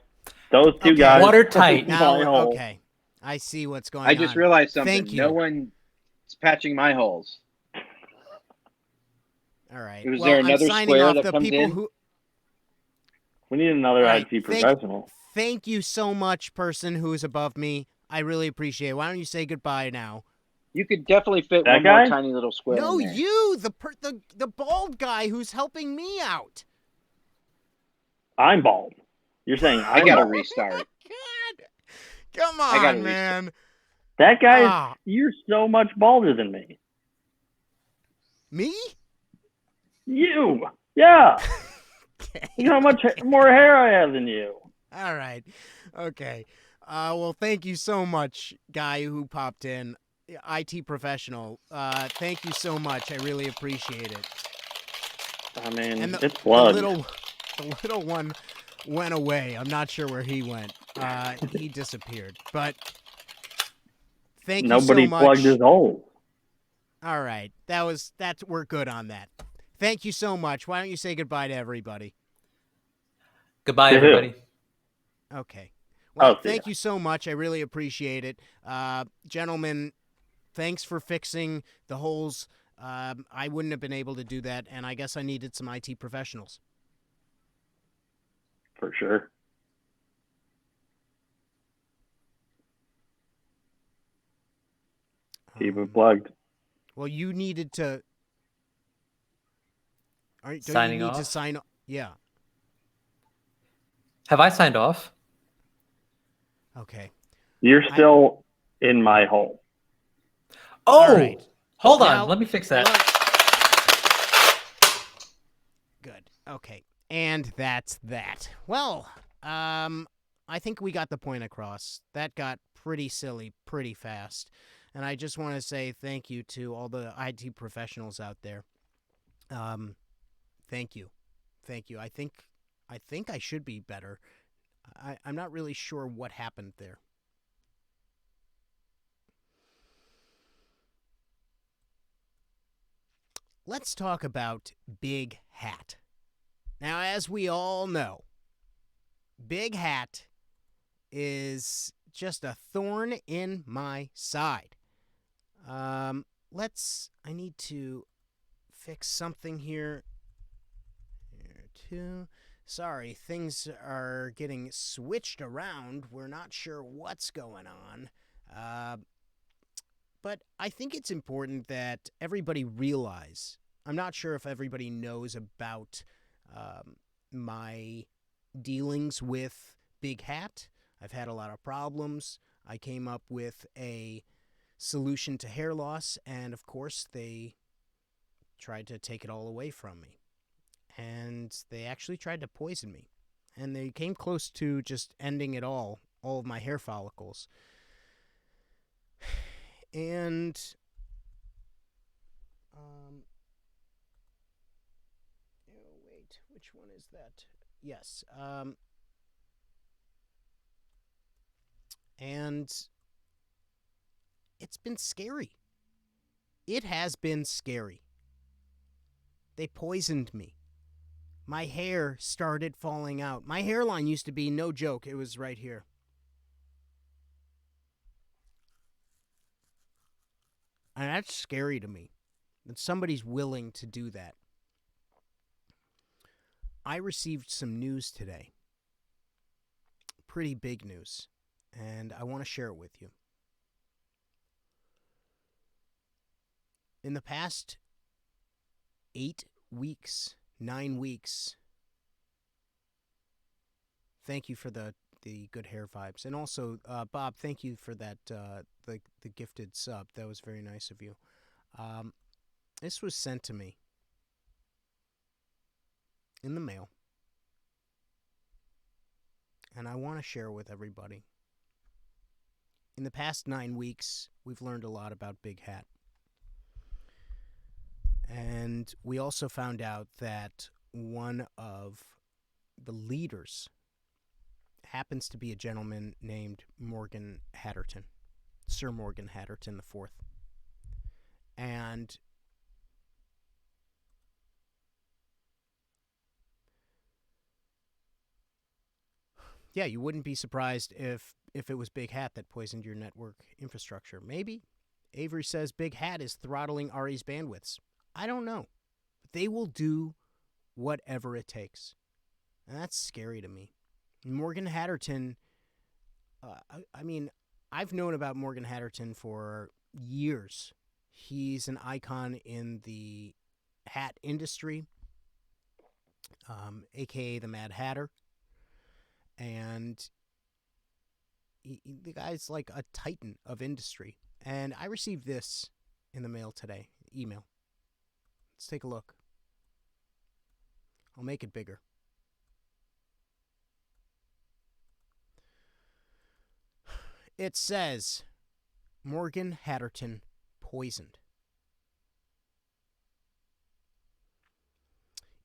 those two Okay. guys. Watertight. plugged Now, my hole. okay. I see what's going on. I just realized something. Thank you. No one is patching my holes. All right. Was well, there another I'm signing square off that the comes people in? who. We need another All right, IT professional. Thank you so much, person who is above me. I really appreciate it. Why don't you say goodbye now? You could definitely fit That one more guy? tiny little square No, in there. you, the bald guy who's helping me out. I'm bald. You're saying I I'm gotta bald. restart. God, come I gotta on, man. That guy, Ah. you're so much balder than me. Me? You. Yeah. Okay. You know how much more hair I have than you. All right. Okay. Well, thank you so much, guy who popped in. IT professional. Thank you so much. I really appreciate it. I mean, And it's blood. the little one went away. I'm not sure where he went. He disappeared. But thank Nobody you so much. plugged his hole. All right. We're good on that. Thank you so much. Why don't you say goodbye to everybody? Goodbye, To who? everybody. Okay. Well, see thank you so much. I really appreciate it. Gentlemen, thanks for fixing the holes. I wouldn't have been able to do that, and I guess I needed some IT professionals. For sure. Keep it plugged. Well, you needed to. Don't you Signing need to off? sign? Yeah. Have I signed off? Okay. You're still in my hole. Oh, All right. hold Now- on. Let me fix that. Good. Okay. And that's that. Well, I think we got the point across. That got pretty silly pretty fast. And I just want to say thank you to all the IT professionals out there. Thank you. Thank you. I think I should be better. I'm not really sure what happened there. Let's talk about Big Hat. Now, as we all know, Big Hat is just a thorn in my side. I need to fix something here. Sorry, things are getting switched around. We're not sure what's going on. But I think it's important that everybody realize. I'm not sure if everybody knows about my dealings with Big Hat. I've had a lot of problems. I came up with a solution to hair loss, and of course, they tried to take it all away from me. And they actually tried to poison me. And they came close to just ending it all of my hair follicles. And wait, which one is that? Yes. And it's been scary. It has been scary. They poisoned me. My hair started falling out. My hairline used to be, no joke, it was right here. And that's scary to me, that somebody's willing to do that. I received some news today. Pretty big news. And I want to share it with you. In the past 8 weeks, 9 weeks, thank you for the good hair vibes. And also, Bob, thank you for that, the gifted sub. That was very nice of you. This was sent to me in the mail. And I want to share it with everybody. In the past 9 weeks, we've learned a lot about Big Hat. And we also found out that one of the leaders happens to be a gentleman named Morgan Hatterton, Sir Morgan Hatterton IV. And yeah, you wouldn't be surprised if it was Big Hat that poisoned your network infrastructure. Maybe. Avery says Big Hat is throttling Ari's bandwidths. I don't know. But they will do whatever it takes. And that's scary to me. Morgan Hatterton, I mean, I've known about Morgan Hatterton for years. He's an icon in the hat industry, a.k.a. the Mad Hatter. And the guy's like a titan of industry. And I received this in the mail today, email. Let's take a look. I'll make it bigger. It says, Morgan Hatterton poisoned.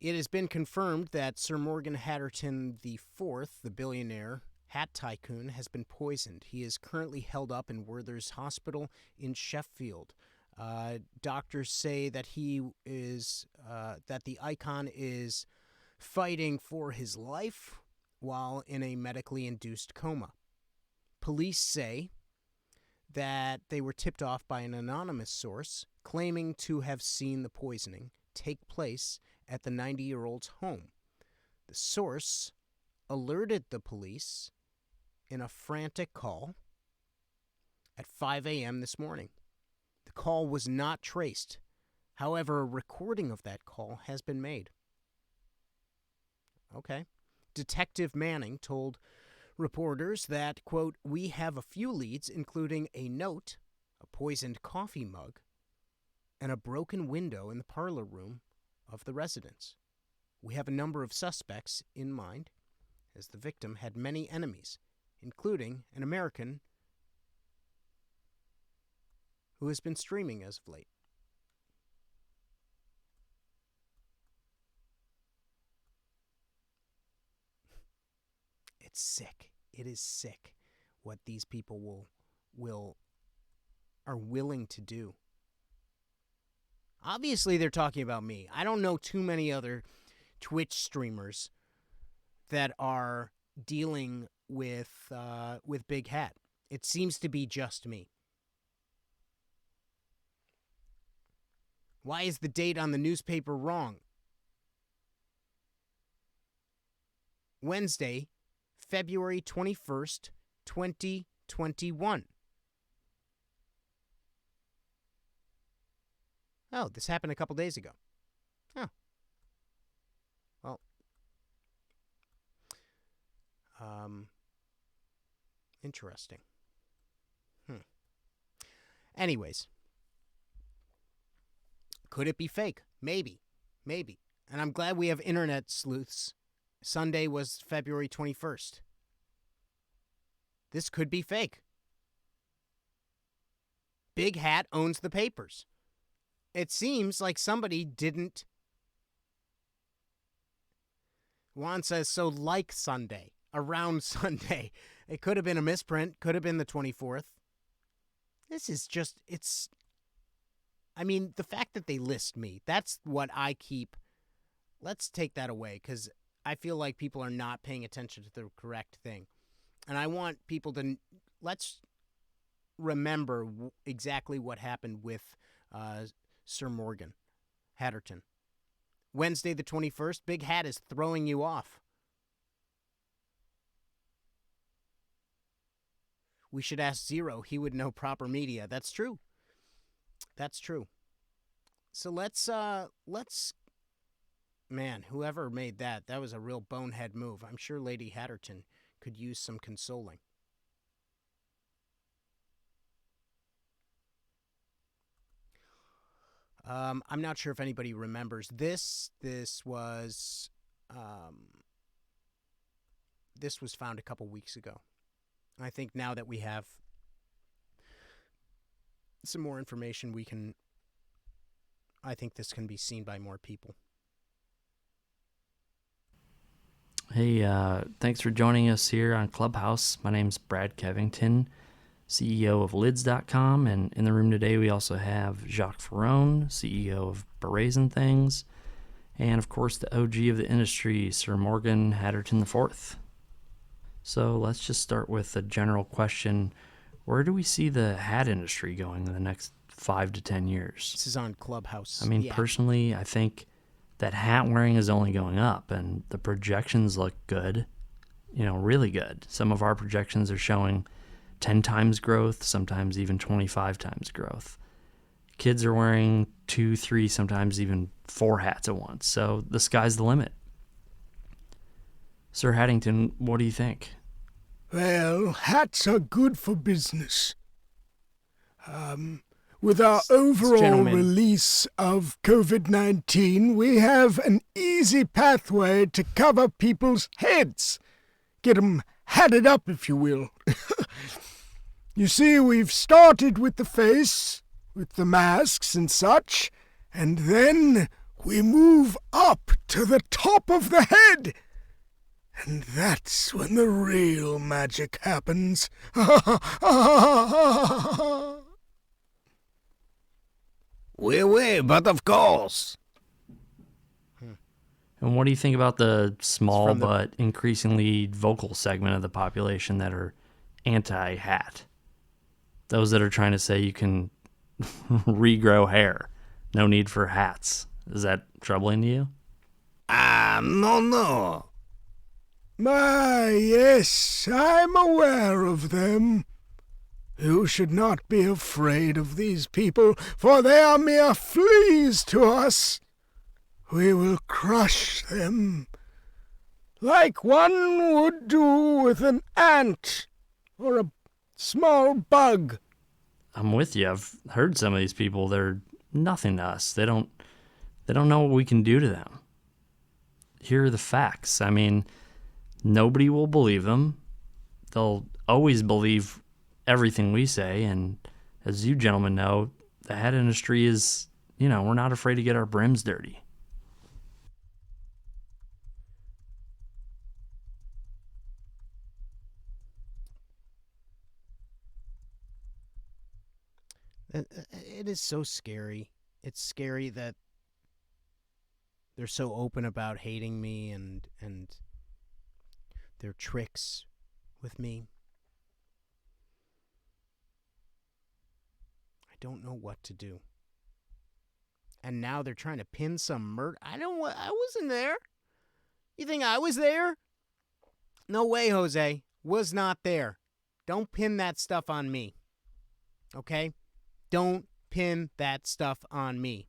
It has been confirmed that Sir Morgan Hatterton IV, the billionaire hat tycoon, has been poisoned. He is currently held up in Werther's Hospital in Sheffield. Doctors say that that the icon is fighting for his life while in a medically induced coma. Police say that they were tipped off by an anonymous source claiming to have seen the poisoning take place at the 90-year-old's home. The source alerted the police in a frantic call at 5 a.m. this morning. The call was not traced. However, a recording of that call has been made. Okay. Detective Manning told reporters that, quote, we have a few leads, including a note, a poisoned coffee mug, and a broken window in the parlor room of the residence. We have a number of suspects in mind, as the victim had many enemies, including an American who has been streaming as of late. It's sick. It is sick what these people are willing to do. Obviously, they're talking about me. I don't know too many other Twitch streamers that are dealing with Big Hat. It seems to be just me. Why is the date on the newspaper wrong? Wednesday, February 21st, 2021. Oh, this happened a couple days ago. Oh. Well. Interesting. Anyways. Could it be fake? Maybe. Maybe. And I'm glad we have internet sleuths. Sunday was February 21st. This could be fake. Big Hat owns the papers. It seems like somebody didn't. Juan says, so like Sunday, around Sunday. It could have been a misprint, could have been the 24th. This is just, I mean, the fact that they list me, that's what I keep. Let's take that away, because I feel like people are not paying attention to the correct thing. And I want people to, let's remember exactly what happened with Sir Morgan Hatterton. Wednesday the 21st, Big Hat is throwing you off. We should ask Zero. He would know proper media. That's true. That's true. So let's, man, whoever made that was a real bonehead move. I'm sure Lady Hatterton could use some consoling. I'm not sure if anybody remembers this. This was found a couple weeks ago. I think now that we have some more information, I think this can be seen by more people. Hey, thanks for joining us here on Clubhouse. My name's Brad Kevington, CEO of Lids.com, and in the room today we also have Jacques Ferrone, CEO of Brazen Things, and of course the OG of the industry, Sir Morgan Hatterton IV. So let's just start with a general question. Where do we see the hat industry going in the next 5 to 10 years? This is on Clubhouse. I mean, yeah. Personally, I think that hat wearing is only going up, and the projections look good, really good. Some of our projections are showing 10 times growth, sometimes even 25 times growth. Kids are wearing 2, 3, sometimes even 4 hats at once, so the sky's the limit. Sir Haddington, what do you think? Well, hats are good for business. With our overall Gentlemen. release of COVID-19, we have an easy pathway to cover people's heads. Get 'em hatted up, if you will. You see, we've started with the face, with the masks and such, and then we move up to the top of the head. And that's when the real magic happens. Oui, but of course. And what do you think about the small from the- but increasingly vocal segment of the population that are anti-hat? Those that are trying to say you can regrow hair, no need for hats. Is that troubling to you? No. My, yes, I'm aware of them. You should not be afraid of these people, for they are mere fleas to us. We will crush them, like one would do with an ant or a small bug. I'm with you. I've heard some of these people, they're nothing to us. They don't know what we can do to them. Here are the facts. I mean, nobody will believe them. They'll always believe everything we say, and as you gentlemen know, the hat industry is, we're not afraid to get our brims dirty. It is so scary. It's scary that they're so open about hating me and their tricks with me. I don't know what to do. And now they're trying to pin some murder. I wasn't there. You think I was there? No way, Jose. Was not there. Don't pin that stuff on me. Okay? Don't pin that stuff on me.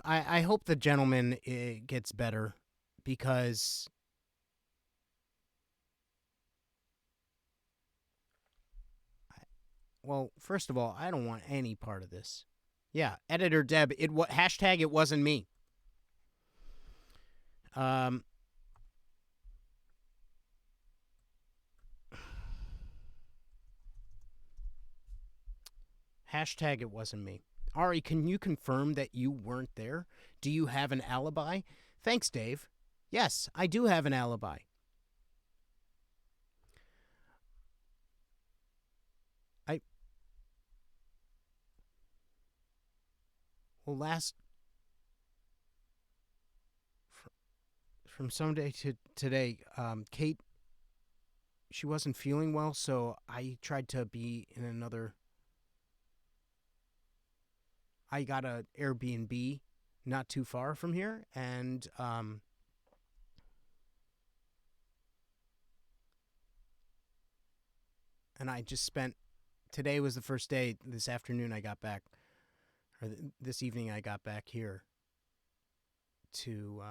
I hope the gentleman gets better because well, first of all, I don't want any part of this. Yeah, Editor Deb, hashtag it wasn't me. Hashtag it wasn't me. Ari, can you confirm that you weren't there? Do you have an alibi? Thanks, Dave. Yes, I do have an alibi. From Sunday to today, Kate, she wasn't feeling well, so I tried to be in another... I got an Airbnb not too far from here, and I just spent... Today was the first day. This afternoon I got back, or this evening I got back here to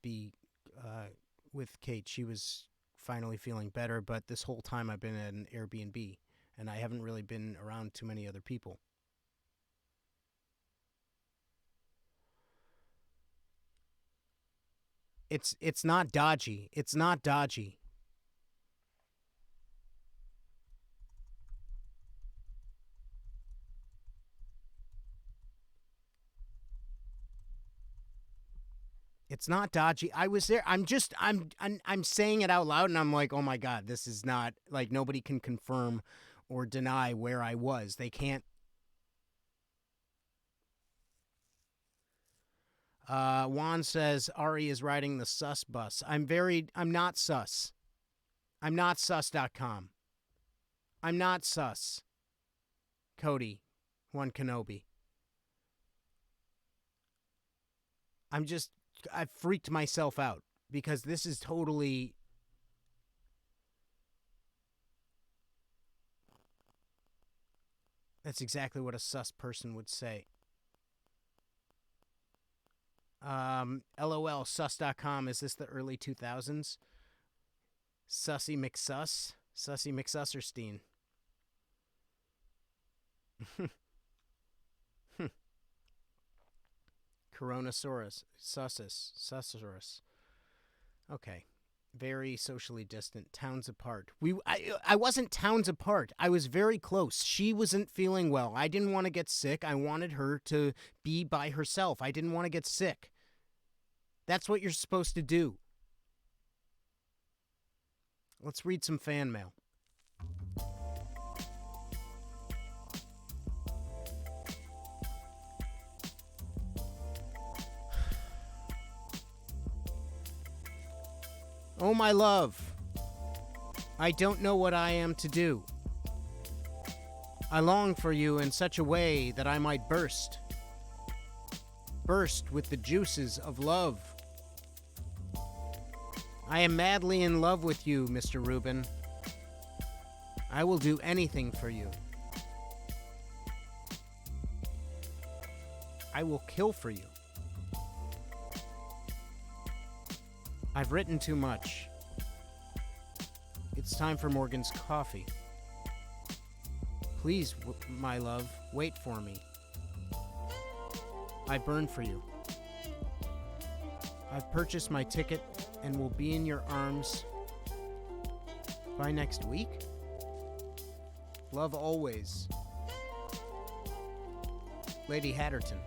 be with Kate. She was finally feeling better, but this whole time I've been at an Airbnb. And I haven't really been around too many other people. It's not dodgy. It's not dodgy. It's not dodgy. I was there. I'm saying it out loud, and I'm like, oh my God, this is not, like, nobody can confirm or deny where I was. They can't. Juan says Ari is riding the sus bus. I'm not sus. I'm not sus.com. I'm not sus. Cody, One Kenobi. I've freaked myself out because this is totally... That's exactly what a sus person would say. LOL, sus.com. Is this the early 2000s? Sussy McSuss? Sussy McSusserstein. Coronasaurus. Sussaurus. Okay. Very socially distant, towns apart. I wasn't towns apart. I was very close. She wasn't feeling well. I didn't want to get sick. I wanted her to be by herself. I didn't want to get sick. That's what you're supposed to do. Let's read some fan mail. Oh, my love, I don't know what I am to do. I long for you in such a way that I might burst with the juices of love. I am madly in love with you, Mr. Rubin. I will do anything for you. I will kill for you. I've written too much. It's time for Morgan's coffee. Please, my love, wait for me. I burn for you. I've purchased my ticket and will be in your arms by next week. Love always. Lady Hatterton.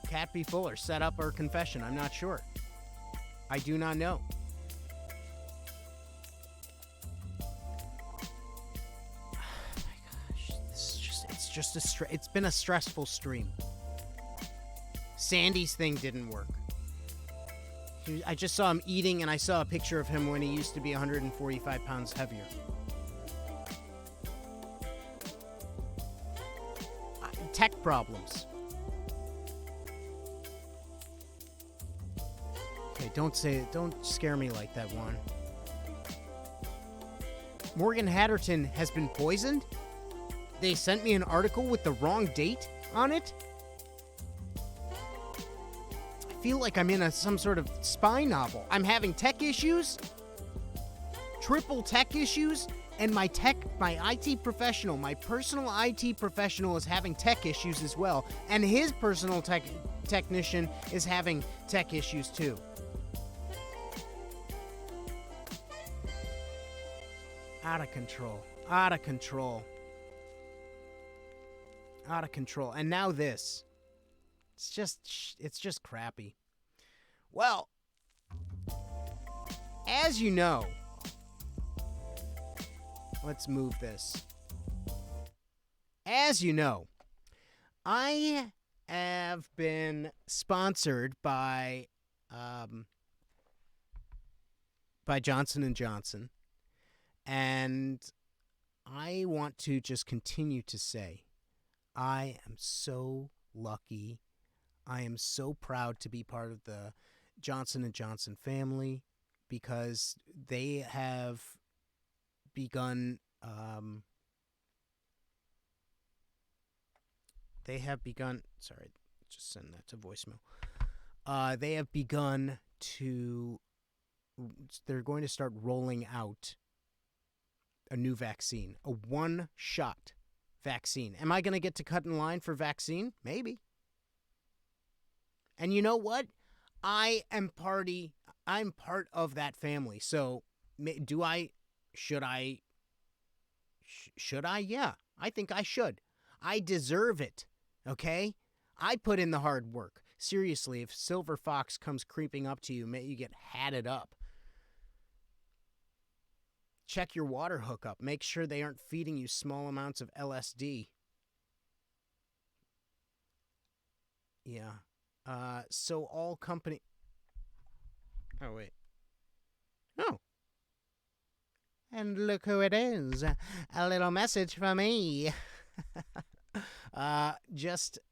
Katby Fuller set up her confession. I'm not sure. I do not know. Oh my gosh, it's been a stressful stream. Sandy's thing didn't work. I just saw him eating, and I saw a picture of him when he used to be 145 pounds heavier. Tech problems. Okay, don't scare me like that, Juan. Morgan Hatterton has been poisoned? They sent me an article with the wrong date on it? I feel like I'm in some sort of spy novel. I'm having tech issues, triple tech issues, and my IT professional, my personal IT professional is having tech issues as well, and his personal technician is having tech issues too. Out of control. Out of control. Out of control. And now this. It's just crappy. Well, as you know, let's move this. As you know, I have been sponsored by Johnson & Johnson. And I want to just continue to say, I am so lucky. I am so proud to be part of the Johnson & Johnson family because they have begun, sorry, just send that to voicemail. They have begun to, they're going to start rolling out a new vaccine, a one-shot vaccine. Am I going to get to cut in line for vaccine? Maybe. And you know what? I'm part of that family. So should I? Yeah, I think I should. I deserve it. Okay? I put in the hard work. Seriously, if Silver Fox comes creeping up to you, you get hatted up. Check your water hookup. Make sure they aren't feeding you small amounts of LSD. Yeah. So all company... Oh, wait. Oh. And look who it is. A little message from me. I'm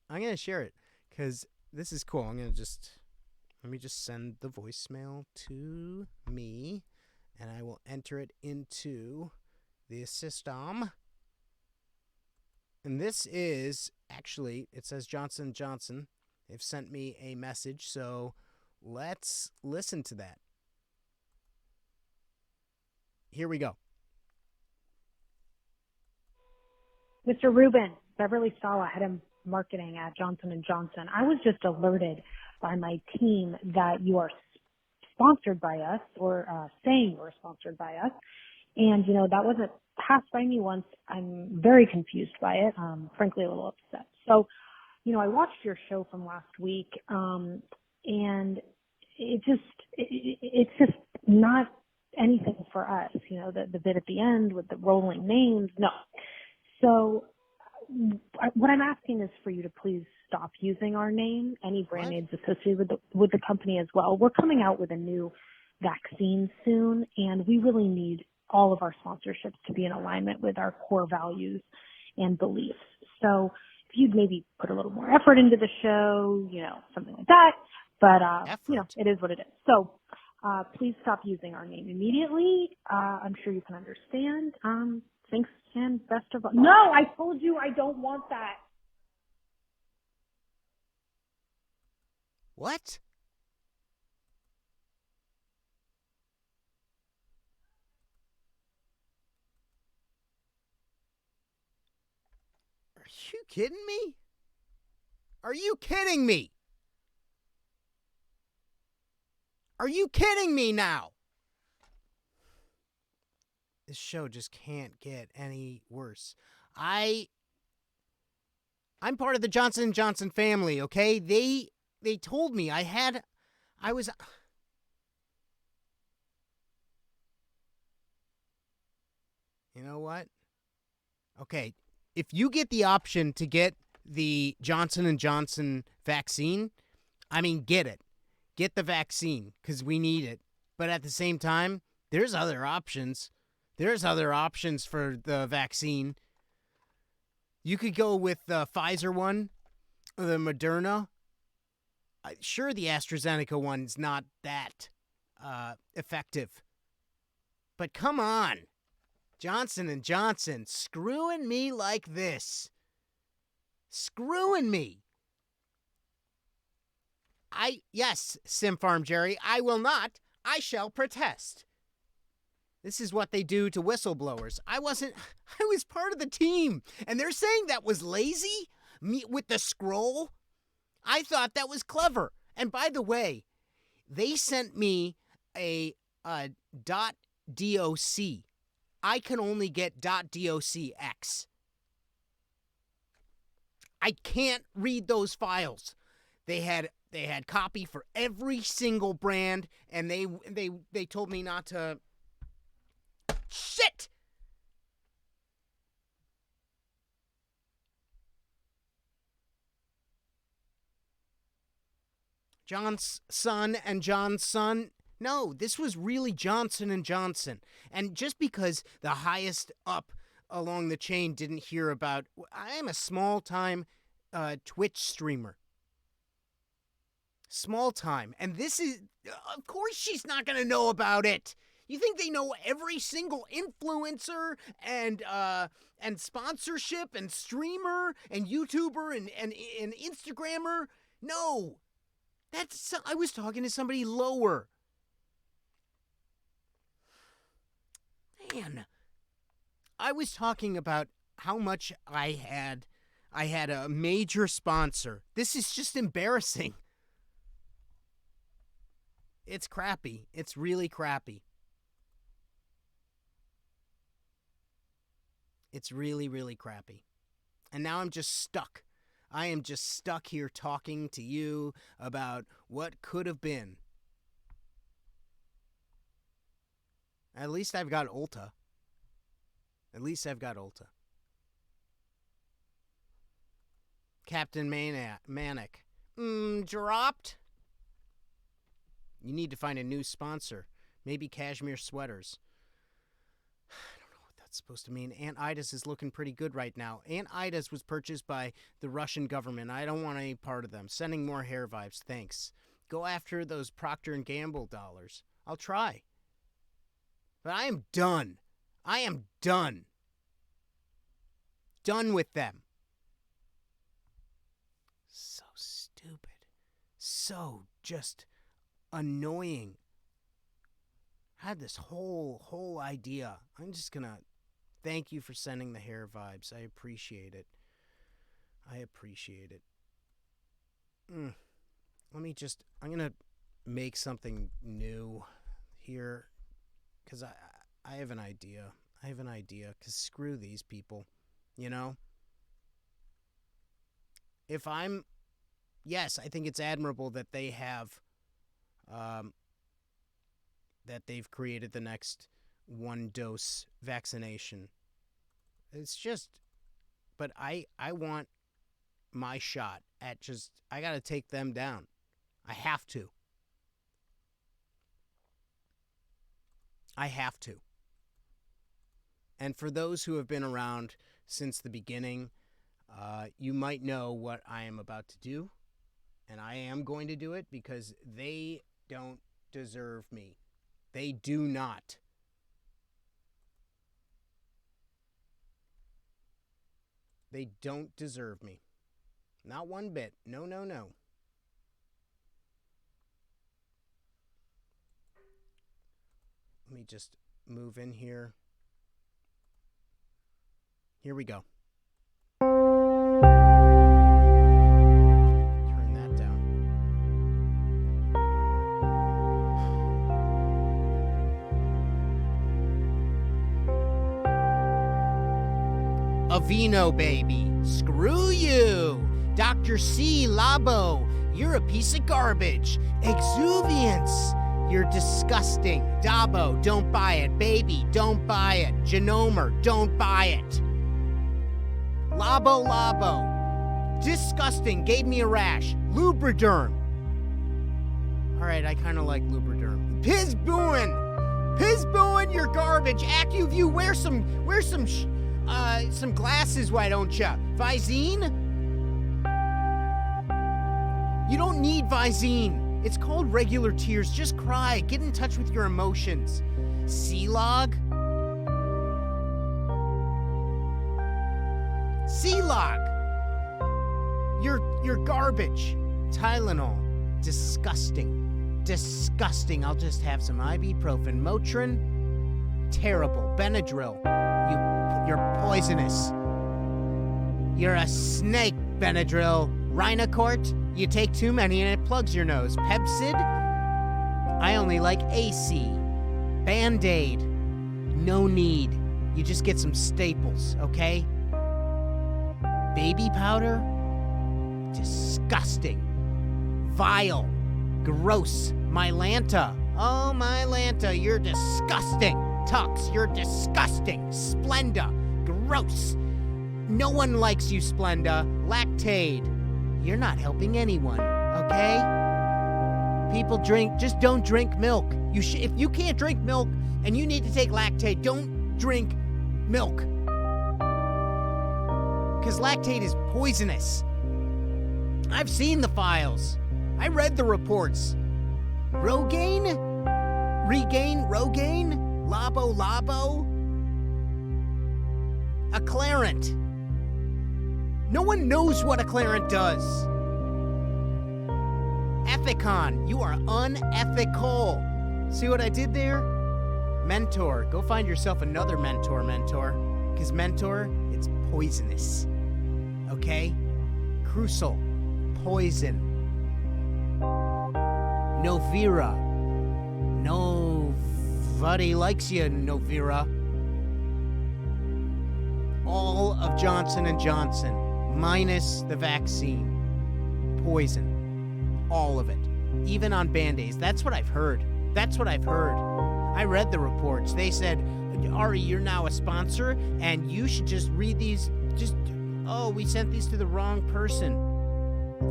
going to share it because this is cool. Let me just send the voicemail to me. And I will enter it into the system. And this is, actually, it says Johnson & Johnson. They've sent me a message, so let's listen to that. Here we go. Mr. Rubin, Beverly Sala, head of marketing at Johnson & Johnson. I was just alerted by my team that you are sponsored by us, or saying you were sponsored by us. And, that wasn't passed by me once. I'm very confused by it, frankly a little upset. So, I watched your show from last week, and it's just not anything for us, the bit at the end with the rolling names. No. So what I'm asking is for you to please stop using our name, any brand names associated with the company as well. We're coming out with a new vaccine soon, and we really need all of our sponsorships to be in alignment with our core values and beliefs. So if you'd maybe put a little more effort into the show, something like that. But, it is what it is. So please stop using our name immediately. I'm sure you can understand. Thanks and best of luck. No, I told you I don't want that. What? Are you kidding me? Are you kidding me? Are you kidding me now? This show just can't get any worse. I'm part of the Johnson & Johnson family, okay? They told me I was... You know what? Okay, if you get the option to get the Johnson & Johnson vaccine, get it. get the vaccine because we need it. But at the same time, there's other options. There's other options for the vaccine. You could go with the Pfizer one, or the Moderna. Sure, the AstraZeneca one's not that effective. But come on. Johnson & Johnson screwing me like this. Screwing me. Yes, Sim Farm Jerry, I will not. I shall protest. This is what they do to whistleblowers. I was part of the team, and they're saying that was lazy? Me with the scroll? I thought that was clever. And by the way, they sent me a .doc. I can only get .docx. I can't read those files. They had copy for every single brand, and they told me not to. Shit! John's son and John's son. No, this was really Johnson & Johnson. And just because the highest up along the chain didn't hear about, I am a small-time Twitch streamer. Small time. And this is, of course she's not going to know about it. You think they know every single influencer and sponsorship and streamer and YouTuber and Instagrammer? No. I was talking to somebody lower. Man. I was talking about how much I had a major sponsor. This is just embarrassing. It's crappy. It's really crappy. It's really, really crappy. And now I'm just stuck. I am just stuck here talking to you about what could have been. At least I've got Ulta. Captain Manic. Dropped? You need to find a new sponsor. Maybe cashmere sweaters. I don't know what that's supposed to mean. Aunt Ida's is looking pretty good right now. Aunt Ida's was purchased by the Russian government. I don't want any part of them. Sending more hair vibes, thanks. Go after those Procter & Gamble dollars. I'll try. But I am done. I am done. Done with them. So stupid. So just annoying. I had this whole idea. I'm just gonna thank you for sending the hair vibes. I appreciate it. I'm gonna make something new here because I have an idea. Because screw these people, you know? Yes, I think it's admirable that they have, that they've created the next 1-dose vaccination. It's just, but I want my shot at I gotta take them down. I have to. And for those who have been around since the beginning, you might know what I am about to do. And I am going to do it because they don't deserve me. They do not. They don't deserve me. Not one bit. No. Let me just move in here. Here we go. Turn that down. Aveeno, baby. Screw you. Dr. C. Labo, you're a piece of garbage. Exuviance. You're disgusting. Dabo, don't buy it. Baby, don't buy it. Genomer, don't buy it. Labo. Disgusting. Gave me a rash. Lubriderm. All right, I kind of like Lubriderm. Pizbooin, you're garbage. AccuView, wear some glasses, why don't ya? Visine? You don't need Visine. It's called regular tears. Just cry. Get in touch with your emotions. C-Log? C-Log! You're garbage. Tylenol. Disgusting. I'll just have some ibuprofen. Motrin? Terrible. Benadryl. You're poisonous. You're a snake, Benadryl. Rhinocort? You take too many and it plugs your nose. Pepsid? I only like AC. Band-Aid? No need. You just get some staples, okay? Baby powder? Disgusting. Vile. Gross. Mylanta. Oh, Mylanta, you're disgusting. Tux, you're disgusting. Splenda. Gross. No one likes you, Splenda. Lactaid. You're not helping anyone, okay? People just don't drink milk. If you can't drink milk and you need to take Lactaid, don't drink milk. Because Lactaid is poisonous. I've seen the files. I read the reports. Rogaine? Labo? Acclarent. No one knows what Acclarent does. Ethicon, you are unethical. See what I did there? Mentor, go find yourself another mentor. Because Mentor, it's poisonous. Okay? Crucial, poison. Novira. Nobody likes you, Novira. All of Johnson & Johnson, minus the vaccine. Poison. All of it. Even on Band-Aids. That's what I've heard. I read the reports. They said, Ari, you're now a sponsor, and you should just read these. We sent these to the wrong person.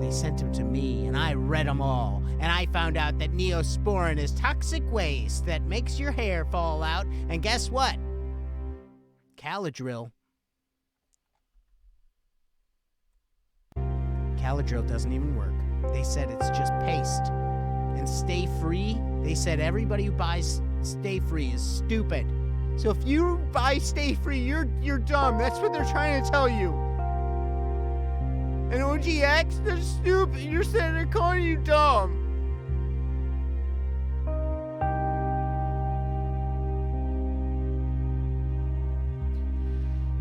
They sent them to me, and I read them all. And I found out that Neosporin is toxic waste that makes your hair fall out. And guess what? Caladril doesn't even work. They said it's just paste. And Stay Free, they said everybody who buys Stay Free is stupid. So if you buy Stay Free, you're dumb. That's what they're trying to tell you. And OGX, they're stupid. You're saying they're calling you dumb.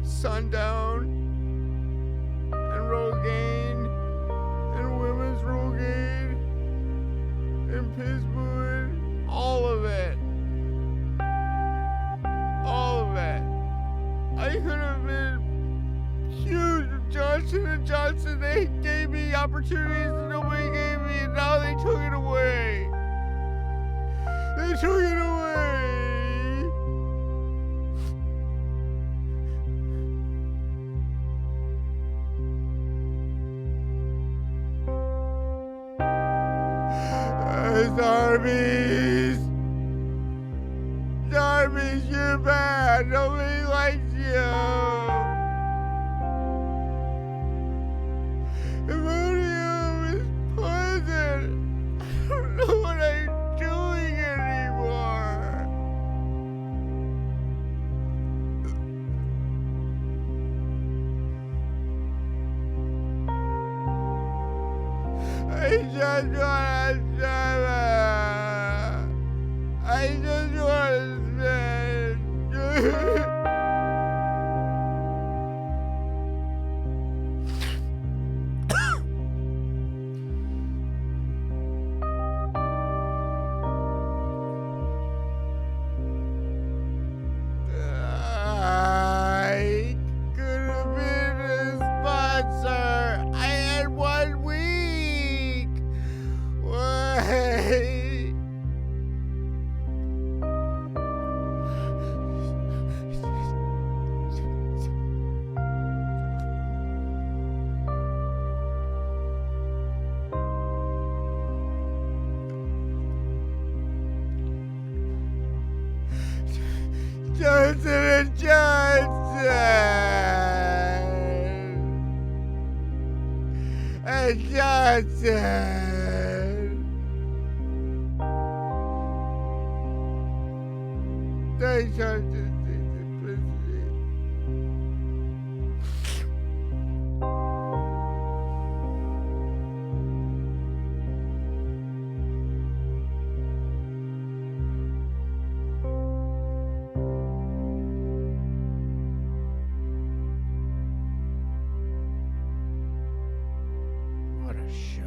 Sundown and Rogaine and Women's Rogaine and Pittsburgh, all of it. I could have been huge with Johnson & Johnson. They gave me opportunities that nobody gave me, and now they took it away. Darby's, you're bad. Nobody likes you. Imodium is poison. I don't know what I'm doing anymore. I just want to spend. I could have been a sponsor. I had 1 week. Johnson and Johnson. And Johnson. They tried to simplicity. What a show.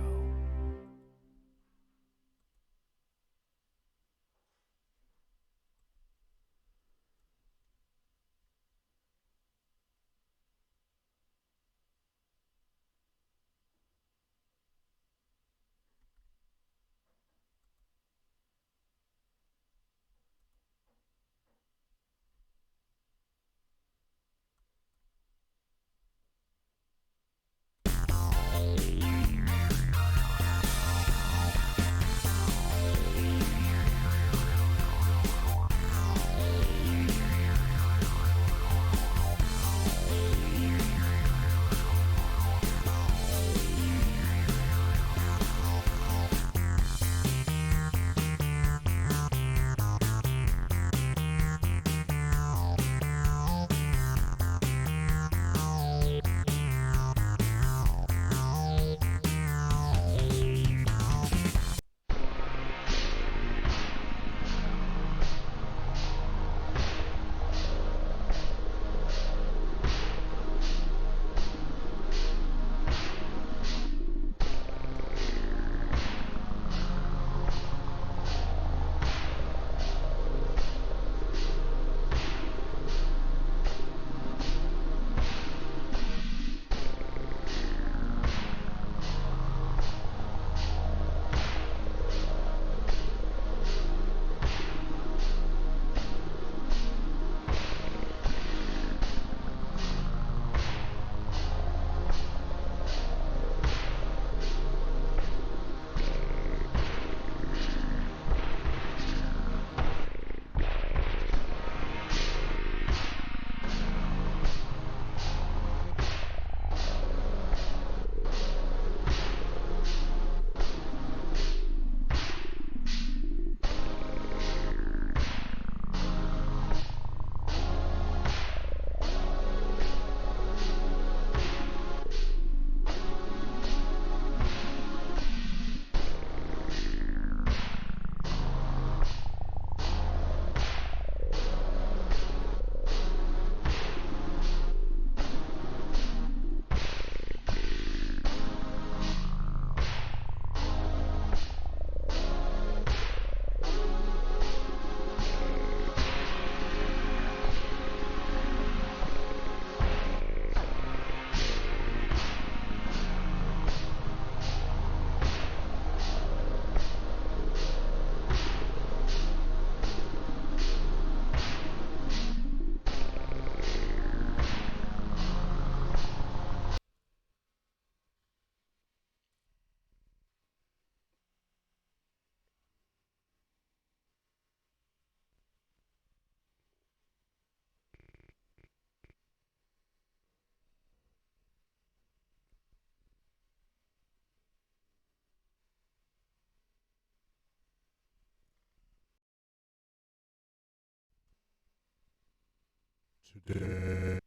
Today,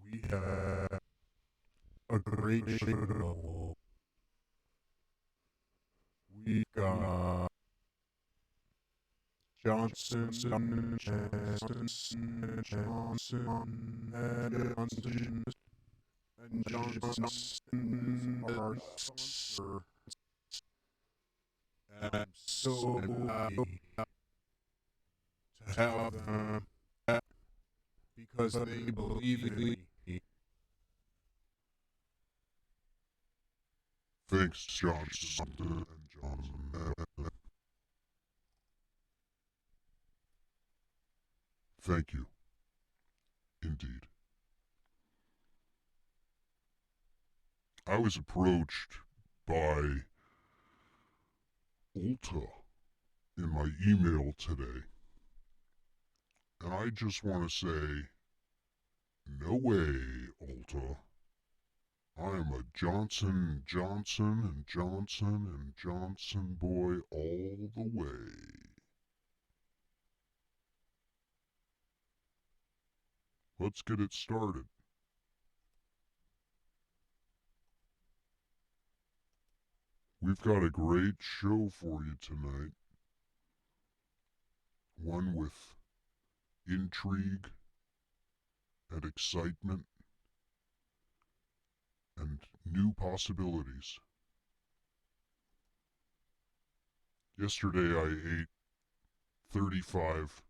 we have a great show. We got Johnson and Johnson and Johnson and Johnson are sponsor. I'm so happy to have them because they believe in me. Thanks, Johnson and Johnson. Thank you. Indeed. I was approached by Ulta in my email today. And I just want to say, no way, Ulta. I am a Johnson & Johnson and Johnson and Johnson boy all the way. Let's get it started. We've got a great show for you tonight. One with intrigue and excitement and new possibilities. Yesterday I ate 35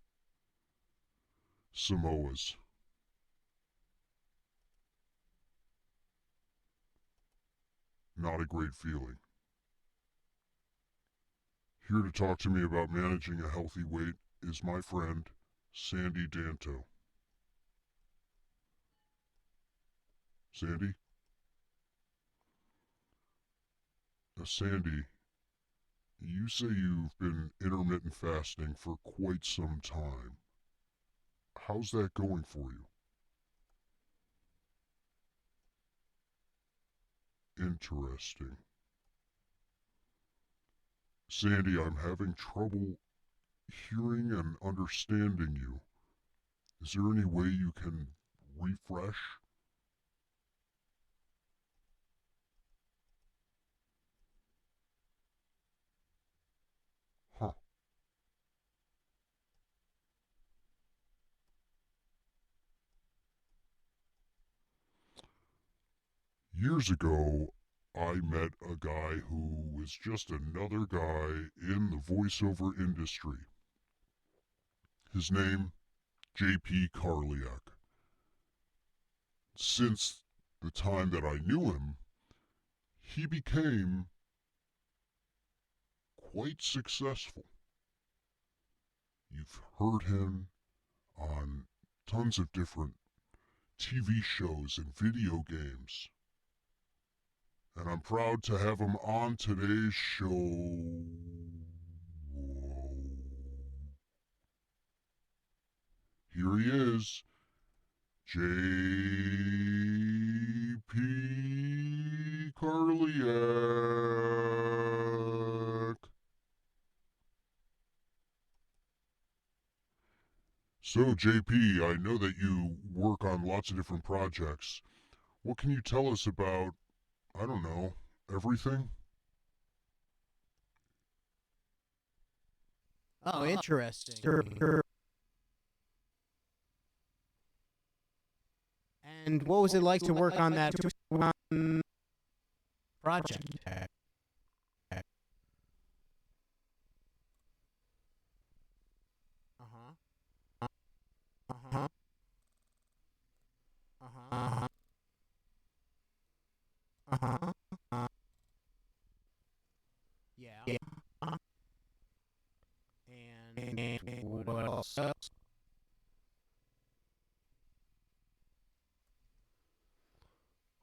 Samoas. Not a great feeling. Here to talk to me about managing a healthy weight is my friend, Sandy Danto. Sandy? Sandy, you say you've been intermittent fasting for quite some time. How's that going for you? Interesting. Sandy, I'm having trouble hearing and understanding you. Is there any way you can refresh? Huh. Years ago, I met a guy who was just another guy in the voiceover industry. His name, J.P. Karliak. Since the time that I knew him, he became quite successful. You've heard him on tons of different TV shows and video games. And I'm proud to have him on today's show. Whoa. Here he is, J.P. Karliak. So, JP, I know that you work on lots of different projects. What can you tell us about, I don't know, everything? Oh, interesting. And what was it like to work on that project? Yeah. And what else?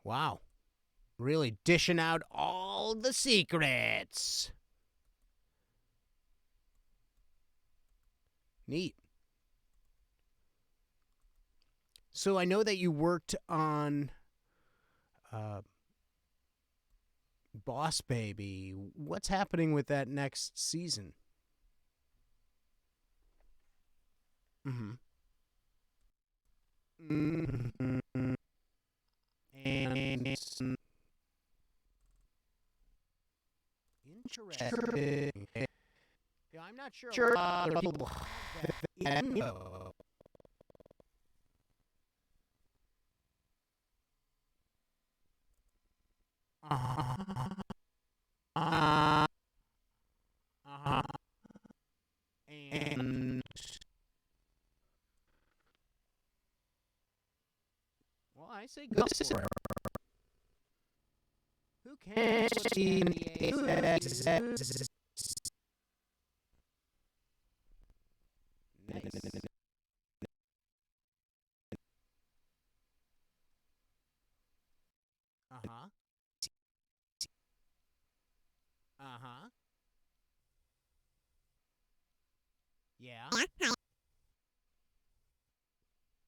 Wow. Really dishing out all the secrets. Neat. So I know that you worked on Boss Baby. What's happening with that next season? Mm-hmm. And it's interesting. Yeah, I'm not sure other people have that info. And well, I say go for it. Who can see in the Uh-huh. Uh-huh. Yeah.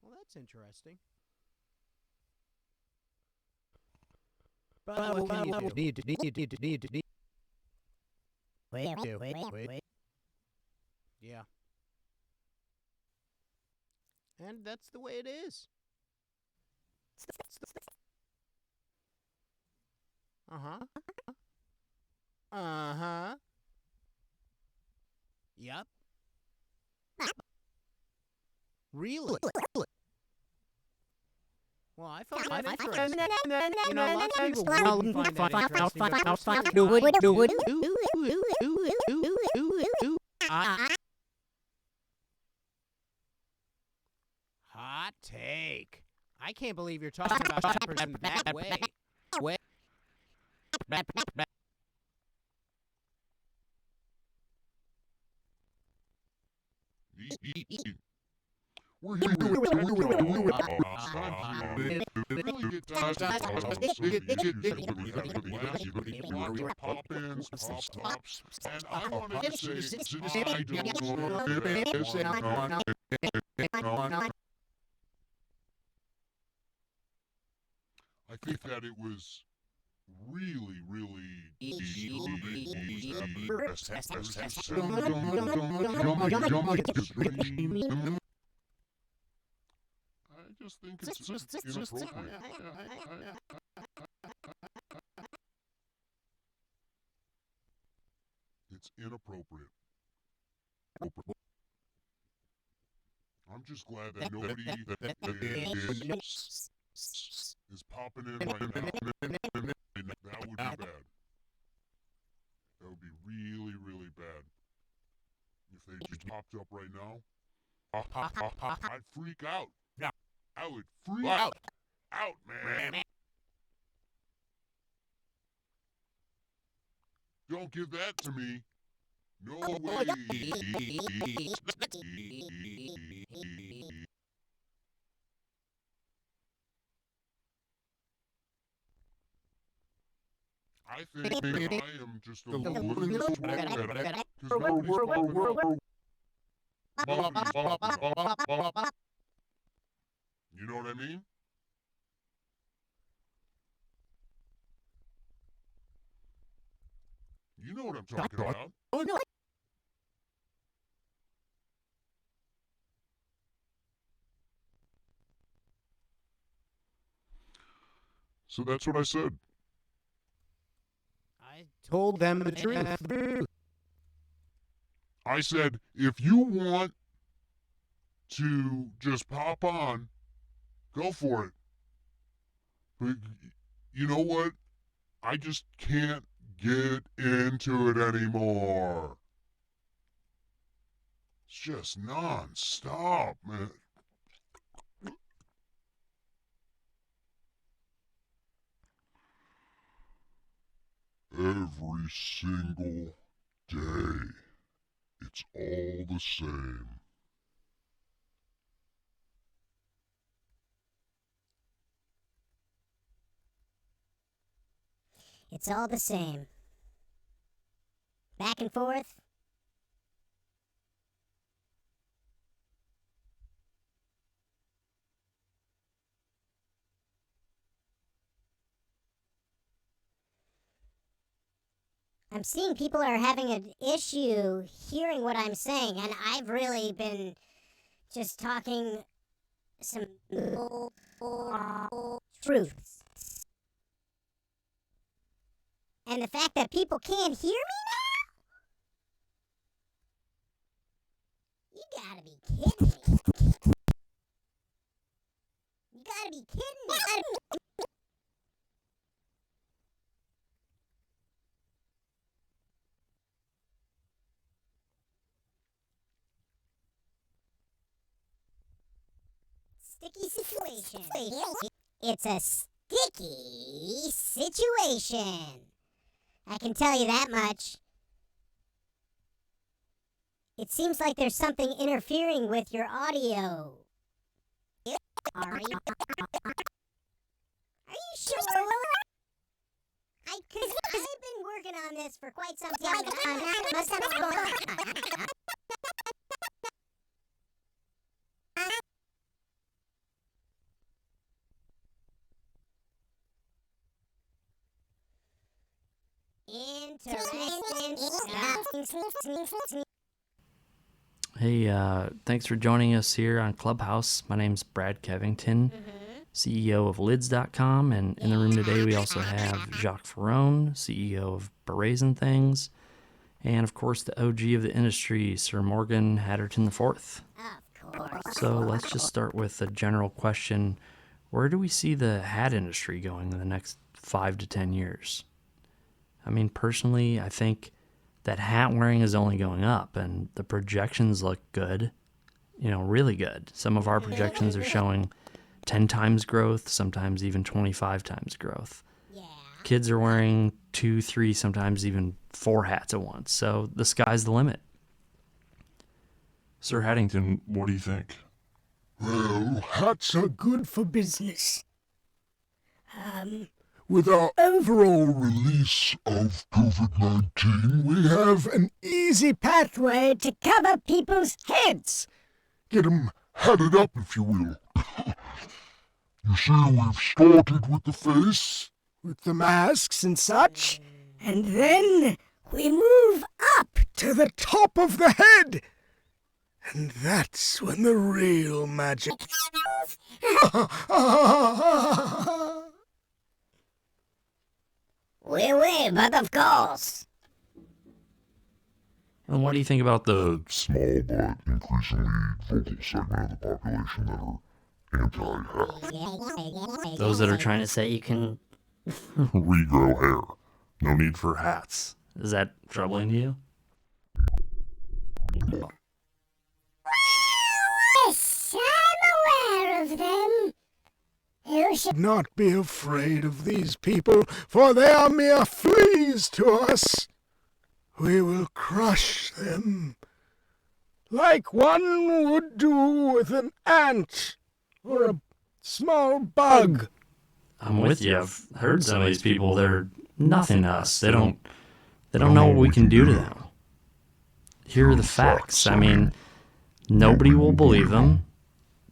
Well, that's interesting. But what can you do? Wait. Yeah. And that's the way it is. Uh-huh. Uh-huh. Yep. Really? Well, I found that interesting. You know, lots of people wouldn't find that interesting. Hot take. I can't believe you're talking about that person that way. We're here with really get down to some issues that we have with last week. Lots of pop-ins, pop-tops, and I want to say, since I don't know, I think that it was really, really I just think it's inappropriate. It's inappropriate. I'm just glad that nobody is popping in right now. That would be bad. That would be really, really bad. If they just popped up right now, I'd freak out. I would freak out, man. Don't give that to me. No way. I think I am just a little twat you know what I mean? You know what I'm talking about. Oh, no. So that's what I said. I told them the truth. I said, if you want to just pop on, go for it. But you know what? I just can't get into it anymore. It's just non-stop, man. Every single day, it's all the same. It's all the same. Back and forth. I'm seeing people are having an issue hearing what I'm saying, and I've really been just talking some truths. And the fact that people can't hear me now? You gotta be kidding me. You gotta be kidding me. Sticky situation. It's a sticky situation. I can tell you that much. It seems like there's something interfering with your audio. Are you sure? I've been working on this for quite some time. Hey, thanks for joining us here on Clubhouse. My name's Brad Kevington, CEO of Lids.com, and in the room today we also have Jacques Ferrone, CEO of Berets and Things, and of course the OG of the industry, Sir Morgan Hatterton IV. So let's just start with a general question. Where do we see the hat industry going in the next 5 to 10 years? I mean, personally, I think that hat wearing is only going up, and the projections look good, really good. Some of our projections are showing 10 times growth, sometimes even 25 times growth. Kids are wearing 2, 3, sometimes even 4 hats at once, so the sky's the limit. Sir Haddington, what do you think? Well, hats are good for business. With our overall release of COVID-19, we have an easy pathway to cover people's heads. Get 'em hatted up, if you will. You see, we've started with the face, with the masks and such, and then we move up to the top of the head. And that's when the real magic... Oui, but of course. And what do you think about the Small but increasingly vocal segment of the population that are anti-hat. those that are trying to say you can Regrow hair. No need for hats. Is that troubling to you? Yes, I'm aware of them. You should not be afraid of these people, for they are mere fleas to us. We will crush them, like one would do with an ant or a small bug. I'm with you. I've heard some of these people, they're nothing to us. They don't know what we can do to them. Here are the facts. I mean, nobody will believe them.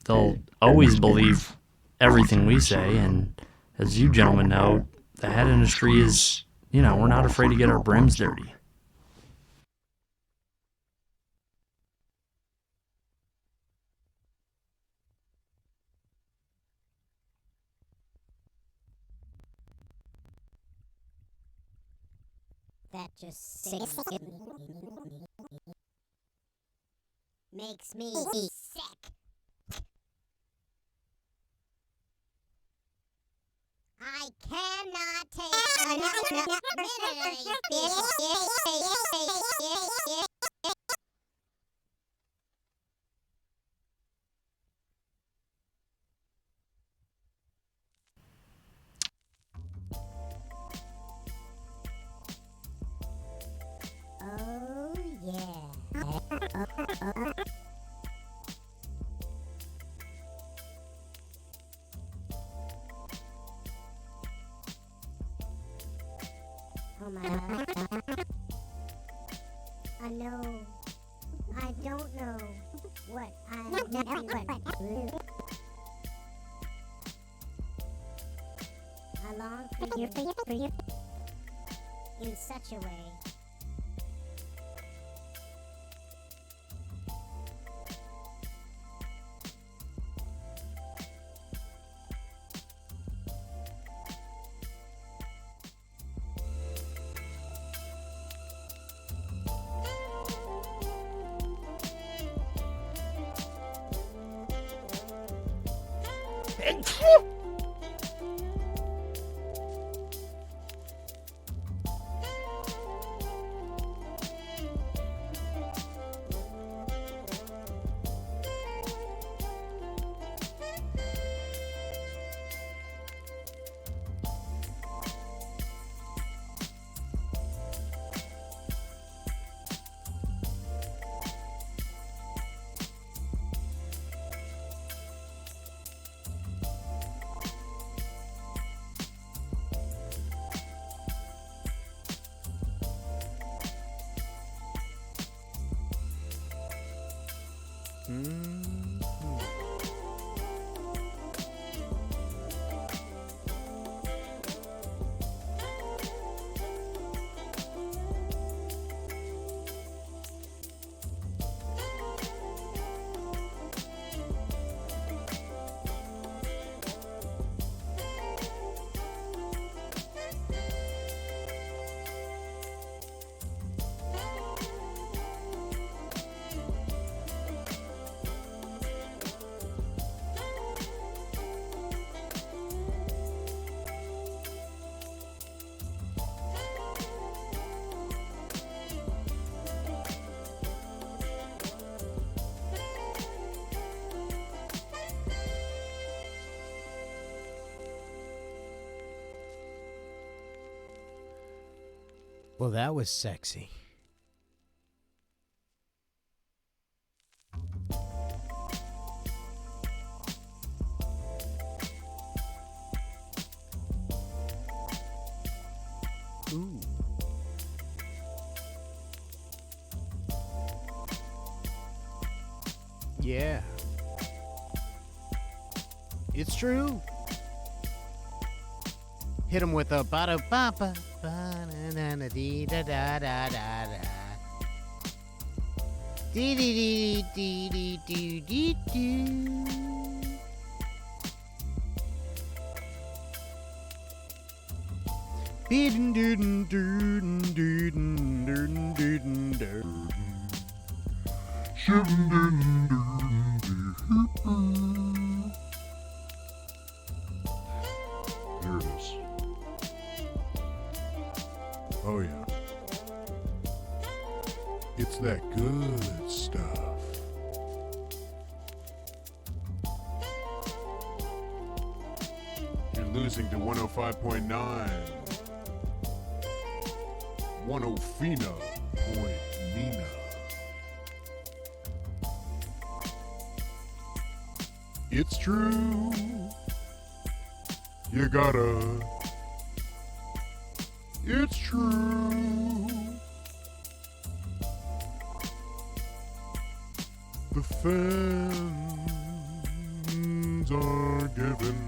They'll always believe everything we say, and as you gentlemen know, the hat industry is, we're not afraid to get our brims dirty. That just sickens me. Makes me sick. I cannot take another minute of this. Oh, yeah. Oh my God. I know. I don't know what I'm doing. I long for you in such a way. Well, that was sexy. Ooh. Yeah. It's true. Hit him with a ba da ba ba ba na na dee da da da da da. Dee dee dee dee dee dee dee. Beedin doodin doodin doodin doodin doodin doodin. Shivin doodin doodin doodin. There it is. Oh yeah. It's that good stuff. You're losing to 105.9. 10 Fina Point Nina. It's true. You gotta. It's true. The fans are giving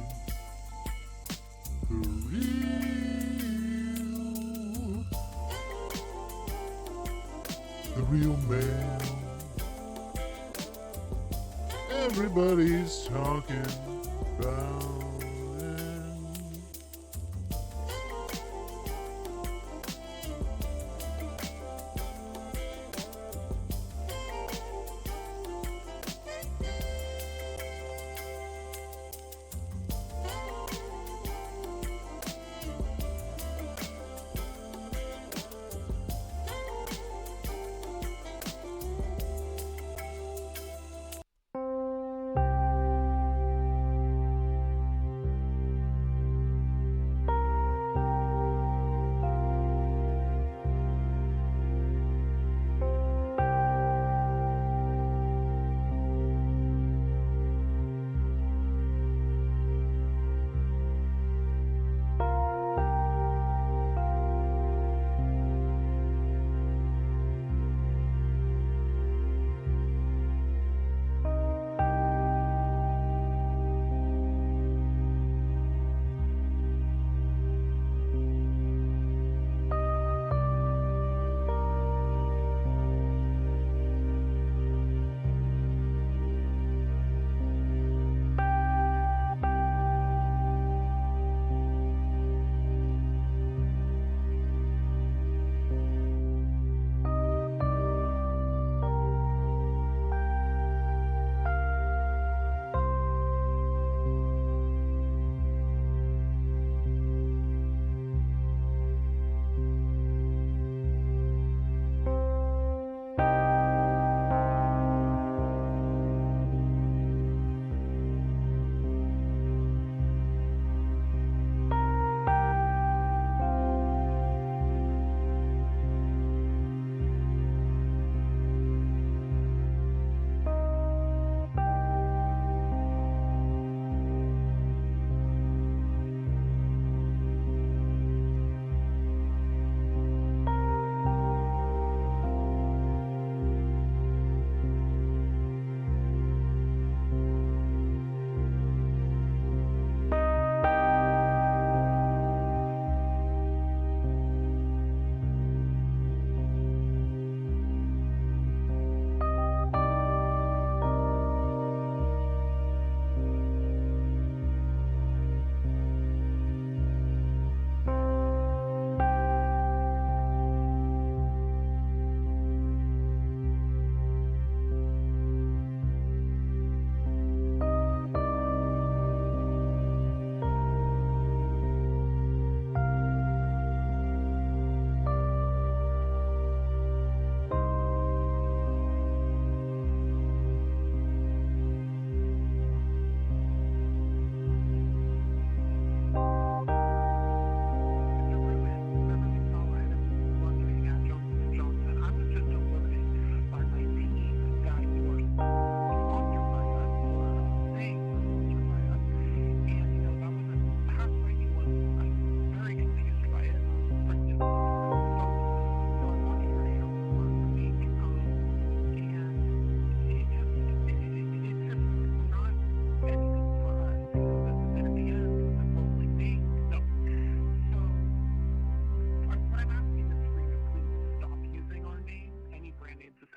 the real mail. Everybody's talking about it.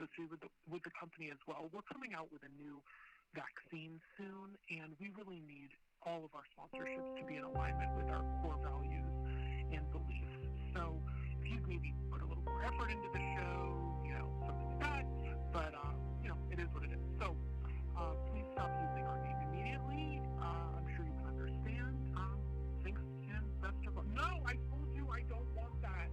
associated with the company as well. We're coming out with a new vaccine soon, and we really need all of our sponsorships to be in alignment with our core values and beliefs. So if you'd maybe put a little more effort into the show, something like that, but, it is what it is. So please stop using our name immediately. I'm sure you can understand. Thanks and best of luck. No, I told you I don't want that.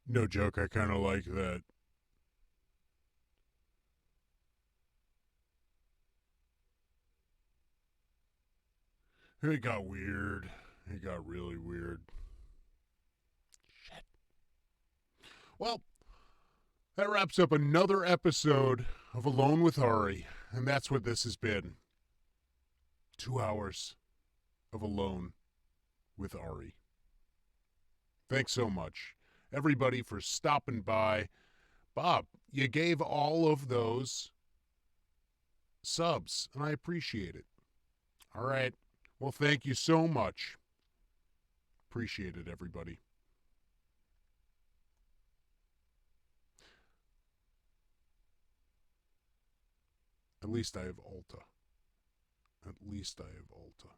No joke, I kind of like that. It got weird. It got really weird. Shit. Well, that wraps up another episode of Alone with Ari, and that's what this has been. 2 hours of Alone with Ari. Thanks so much, everybody, for stopping by. Bob, you gave all of those subs, and I appreciate it. All right. Well, thank you so much. Appreciate it, everybody. At least I have Ulta. At least I have Ulta.